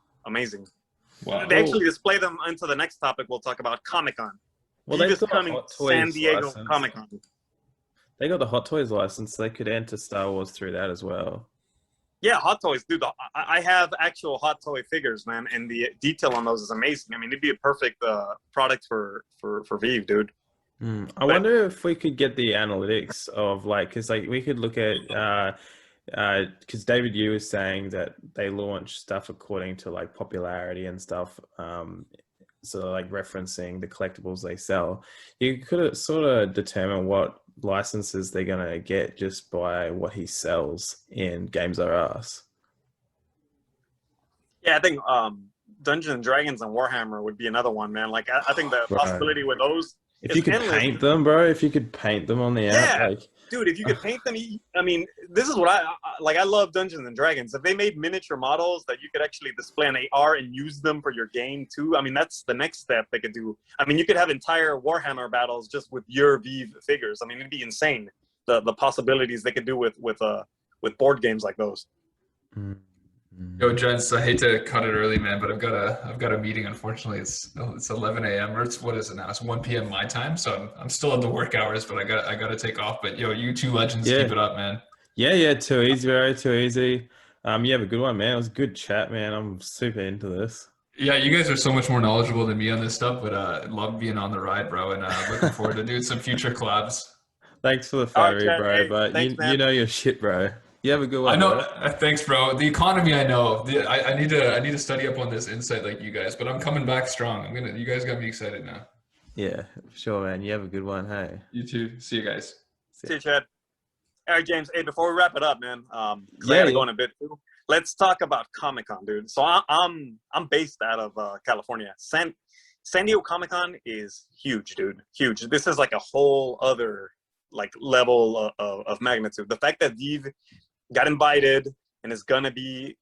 [SPEAKER 4] Wow. They actually display them into the next topic we'll talk about, Comic-Con.
[SPEAKER 2] Well, they've got
[SPEAKER 4] coming San Diego Comic-Con.
[SPEAKER 2] They got the Hot Toys license. They could enter Star Wars through that as well.
[SPEAKER 4] Yeah, Hot Toys, dude. I have actual Hot Toy figures, man, and the detail on those is amazing. I mean, it'd be a perfect product for VeVe, dude.
[SPEAKER 2] I wonder if we could get the analytics of because we could look at because David Yu was saying that they launch stuff according to like popularity and stuff. So like referencing the collectibles they sell, you could sort of determine what licenses they're gonna get just by what he sells in Games R Us.
[SPEAKER 4] Yeah, I think Dungeons and Dragons and Warhammer would be another one, man. Like I think the possibility with those.
[SPEAKER 2] If you could paint them, bro. If you could paint them on the app,
[SPEAKER 4] dude. If you could paint them, I mean, this is what I like. I love Dungeons and Dragons. If they made miniature models that you could actually display on AR and use them for your game too, I mean, that's the next step they could do. I mean, you could have entire Warhammer battles just with your VeVe figures. I mean, it'd be insane. The possibilities they could do with board games like those.
[SPEAKER 3] Yo, gents, I hate to cut it early, man, but I've got a meeting. Unfortunately, it's 11 a.m. or what is it now? It's 1 p.m. my time, so I'm still in the work hours, but I got to take off. But yo, you two legends, keep it up, man. Yeah,
[SPEAKER 2] too easy, bro, too easy. You have a good one, man. It was a good chat, man. I'm super into this.
[SPEAKER 3] Yeah, you guys are so much more knowledgeable than me on this stuff, but love being on the ride, bro, and looking forward to doing some future collabs.
[SPEAKER 2] Thanks for the fiery, bro,
[SPEAKER 4] hey,
[SPEAKER 2] but
[SPEAKER 4] thanks,
[SPEAKER 2] you know your shit, bro. You have a good one.
[SPEAKER 3] I know. Thanks, bro. The economy, I know. I need to study up on this insight like you guys, but I'm coming back strong. You guys got me excited now.
[SPEAKER 2] Yeah, for sure, man. You have a good one. Hey.
[SPEAKER 3] You too. See you guys.
[SPEAKER 4] See you, Chad. All right, James. Hey, before we wrap it up, man, I gotta go in a bit too. let's talk about Comic-Con, dude. So I'm based out of California. San Diego Comic-Con is huge, dude. Huge. This is like a whole other like level of magnitude. The fact that VeVe got invited and is gonna be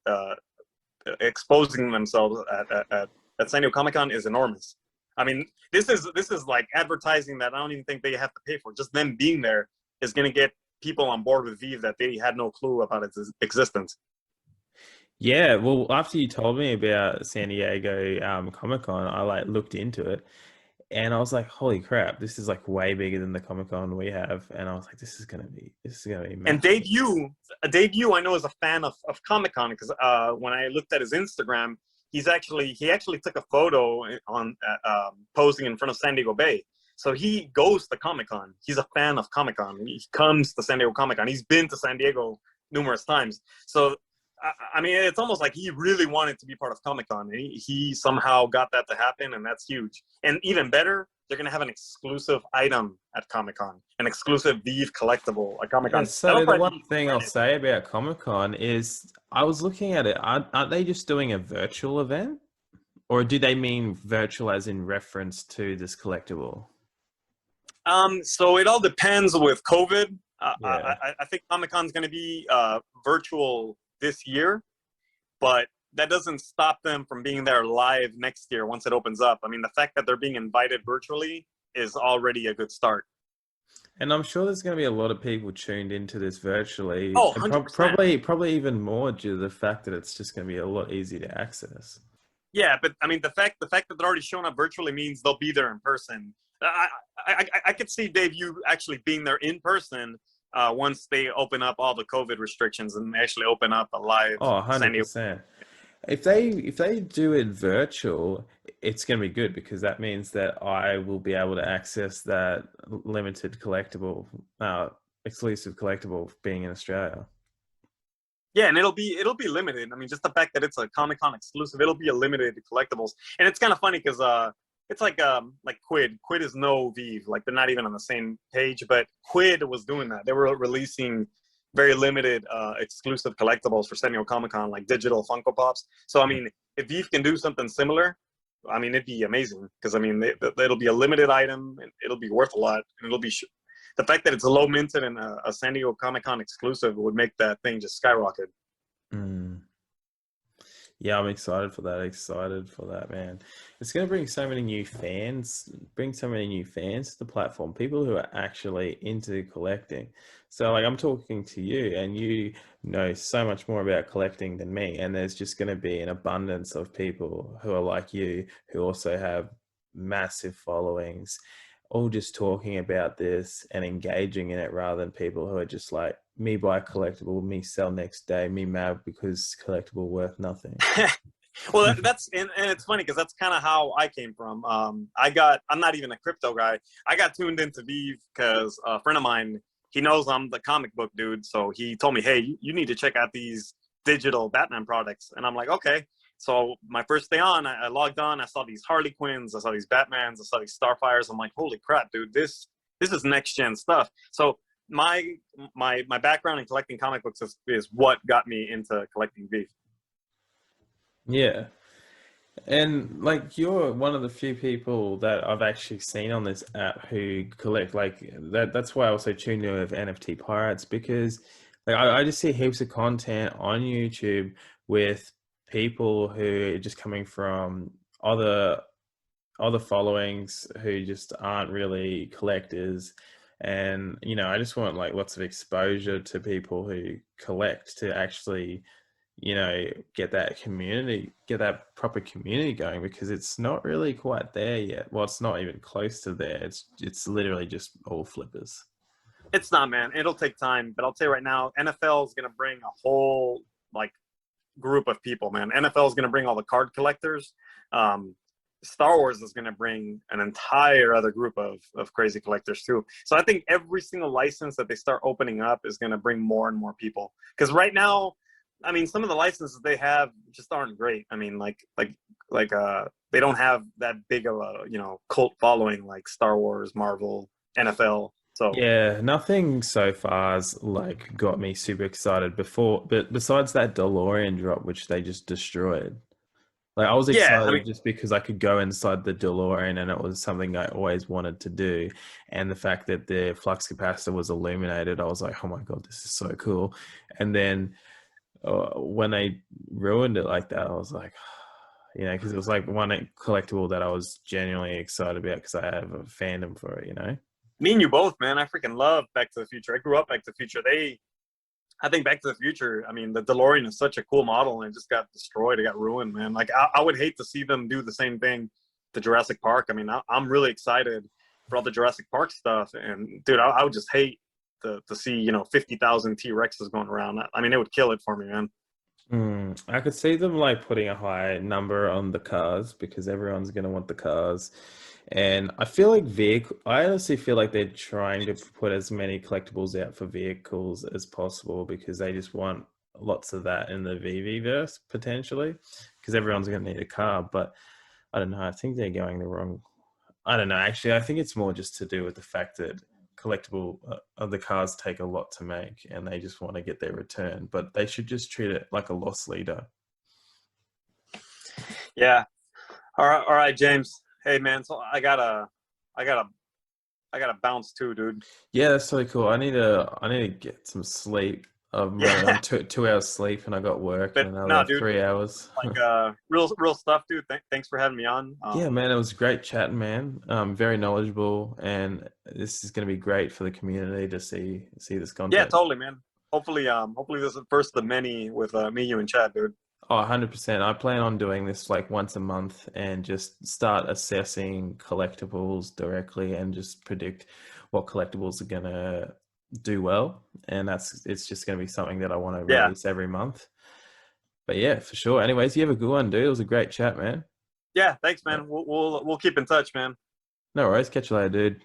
[SPEAKER 4] exposing themselves at San Diego Comic-Con is enormous. I mean, this is like advertising that I don't even think they have to pay for. Just them being there is gonna get people on board with VeVe that they had no clue about its existence.
[SPEAKER 2] Yeah, well, after you told me about San Diego Comic-Con, I like looked into it, and I was like, "Holy crap, this is like way bigger than the Comic-Con we have." And I was like, "This is gonna be massive."
[SPEAKER 4] And Dave Yu, I know is a fan of Comic-Con because when I looked at his Instagram, he actually took a photo on posing in front of San Diego Bay. So he goes to Comic-Con. He's a fan of Comic-Con. He comes to San Diego Comic-Con. He's been to San Diego numerous times. So I mean, it's almost like he really wanted to be part of Comic-Con. And he somehow got that to happen, and that's huge. And even better, they're going to have an exclusive item at Comic-Con, an exclusive VeVe collectible at Comic-Con.
[SPEAKER 2] Yeah, so the one thing I'll say about Comic-Con is I was looking at it. Aren't they just doing a virtual event? Or do they mean virtual as in reference to this collectible?
[SPEAKER 4] So it all depends with COVID.
[SPEAKER 2] Yeah.
[SPEAKER 4] I think Comic-Con is going to be virtual this year, but that doesn't stop them from being there live next year once it opens up. I mean, the fact that they're being invited virtually is already a good start.
[SPEAKER 2] And I'm sure there's going to be a lot of people tuned into this virtually.
[SPEAKER 4] Oh,
[SPEAKER 2] and
[SPEAKER 4] 100%.
[SPEAKER 2] probably even more due to the fact that it's just going to be a lot easier to access.
[SPEAKER 4] Yeah, but I mean, the fact that they're already showing up virtually means they'll be there in person. I could see Dave you actually being there in person once they open up all the COVID restrictions and actually open up a live.
[SPEAKER 2] Oh, 100%. If they do it virtual, it's going to be good because that means that I will be able to access that limited collectible, exclusive collectible being in Australia.
[SPEAKER 4] Yeah, and it'll be limited. I mean, just the fact that it's a Comic-Con exclusive, it'll be a limited collectibles. And it's kind of funny because it's like Quid. Quid is no VeVe. Like they're not even on the same page, but Quid was doing that. They were releasing very limited exclusive collectibles for San Diego Comic-Con, like digital Funko Pops. So, I mean, if VeVe can do something similar, I mean, it'd be amazing. Because, I mean, it'll be a limited item, and it'll be worth a lot. And it'll be the fact that it's low minted and a San Diego Comic-Con exclusive would make that thing just skyrocket.
[SPEAKER 2] Mm. Yeah, I'm excited for that, man. It's going to bring so many new fans to the platform, people who are actually into collecting. So like I'm talking to you and you know so much more about collecting than me. And there's just going to be an abundance of people who are like you, who also have massive followings, all just talking about this and engaging in it rather than people who are just like, me buy collectible, me sell next day, me mad because collectible worth nothing.
[SPEAKER 4] Well, that's and it's funny because that's kind of how I came from. I'm not even a crypto guy. I got tuned into VeVe because a friend of mine, he knows I'm the comic book dude, so he told me, hey, you need to check out these digital Batman products, and I'm like, okay. So my first day on, I logged on, I saw these Harley Quinns, I saw these Batmans, I saw these Starfires. I'm like, holy crap, dude, this is next gen stuff. So my background in collecting comic books is what got me into collecting VeVe.
[SPEAKER 2] Yeah. And like you're one of the few people that I've actually seen on this app who collect like that's why I also tuned in with NFT Pirates, because like I just see heaps of content on YouTube with people who are just coming from other followings who just aren't really collectors. And you know, I just want like lots of exposure to people who collect to actually, you know, get that proper community going, because it's not really quite there yet. Well, it's not even close to there. It's literally just all flippers.
[SPEAKER 4] It's not, man. It'll take time, but I'll tell you right now, NFL is going to bring a whole like group of people, man. NFL is going to bring all the card collectors. Star Wars is going to bring an entire other group of crazy collectors too. So I think every single license that they start opening up is going to bring more and more people. Because right now, I mean, some of the licenses they have just aren't great. I mean, like they don't have that big of a, you know, cult following like Star Wars, Marvel, NFL. So
[SPEAKER 2] Yeah, nothing so far has like got me super excited before, but besides that DeLorean drop, which they just destroyed. Like I was
[SPEAKER 4] yeah, I mean,
[SPEAKER 2] excited just because I could go inside the DeLorean and it was something I always wanted to do. And the fact that the flux capacitor was illuminated, I was like, oh my God, this is so cool. And then when they ruined it like that, I was like, because it was like one collectible that I was genuinely excited about because I have a fandom for it.
[SPEAKER 4] me and you both, man. I freaking love Back to the Future. I grew up Back to the Future. I think Back to the Future. I mean, the DeLorean is such a cool model, and it just got destroyed. It got ruined, man. Like I would hate to see them do the same thing to Jurassic Park. I mean, I'm really excited for all the Jurassic Park stuff, and dude, I would just hate to see 50,000 T-Rexes going around. I mean, it would kill it for me, man.
[SPEAKER 2] I could see them like putting a high number on the cars because everyone's going to want the cars. And I feel like I honestly feel like they're trying to put as many collectibles out for vehicles as possible because they just want lots of that in the VV verse potentially because everyone's going to need a car. But I don't know. I think they're going the wrong. I don't know. Actually, I think it's more just to do with the fact that collectible of the cars take a lot to make and they just want to get their return, but they should just treat it like a loss leader.
[SPEAKER 4] Yeah. All right, James. Hey, man. So I gotta bounce too, dude.
[SPEAKER 2] Yeah, that's so cool. I need to get some sleep. I'm
[SPEAKER 4] Yeah.
[SPEAKER 2] on 2 hours sleep and I got work in
[SPEAKER 4] But
[SPEAKER 2] another
[SPEAKER 4] no, dude.
[SPEAKER 2] 3 hours.
[SPEAKER 4] Like real stuff, dude. Thanks for having me on.
[SPEAKER 2] Yeah, man, it was great chatting, man. Very knowledgeable, and this is going to be great for the community to see this content.
[SPEAKER 4] Yeah, totally, man. Hopefully this is the first of the many with me, you, and Chad, dude.
[SPEAKER 2] Oh, 100%. I plan on doing this like once a month and just start assessing collectibles directly and just predict what collectibles are going to do well. And it's just going to be something that I want to release every month. But yeah, for sure. Anyways, you have a good one, dude. It was a great chat, man.
[SPEAKER 4] Yeah, thanks, man. We'll keep in touch, man.
[SPEAKER 2] No worries. Catch you later, dude.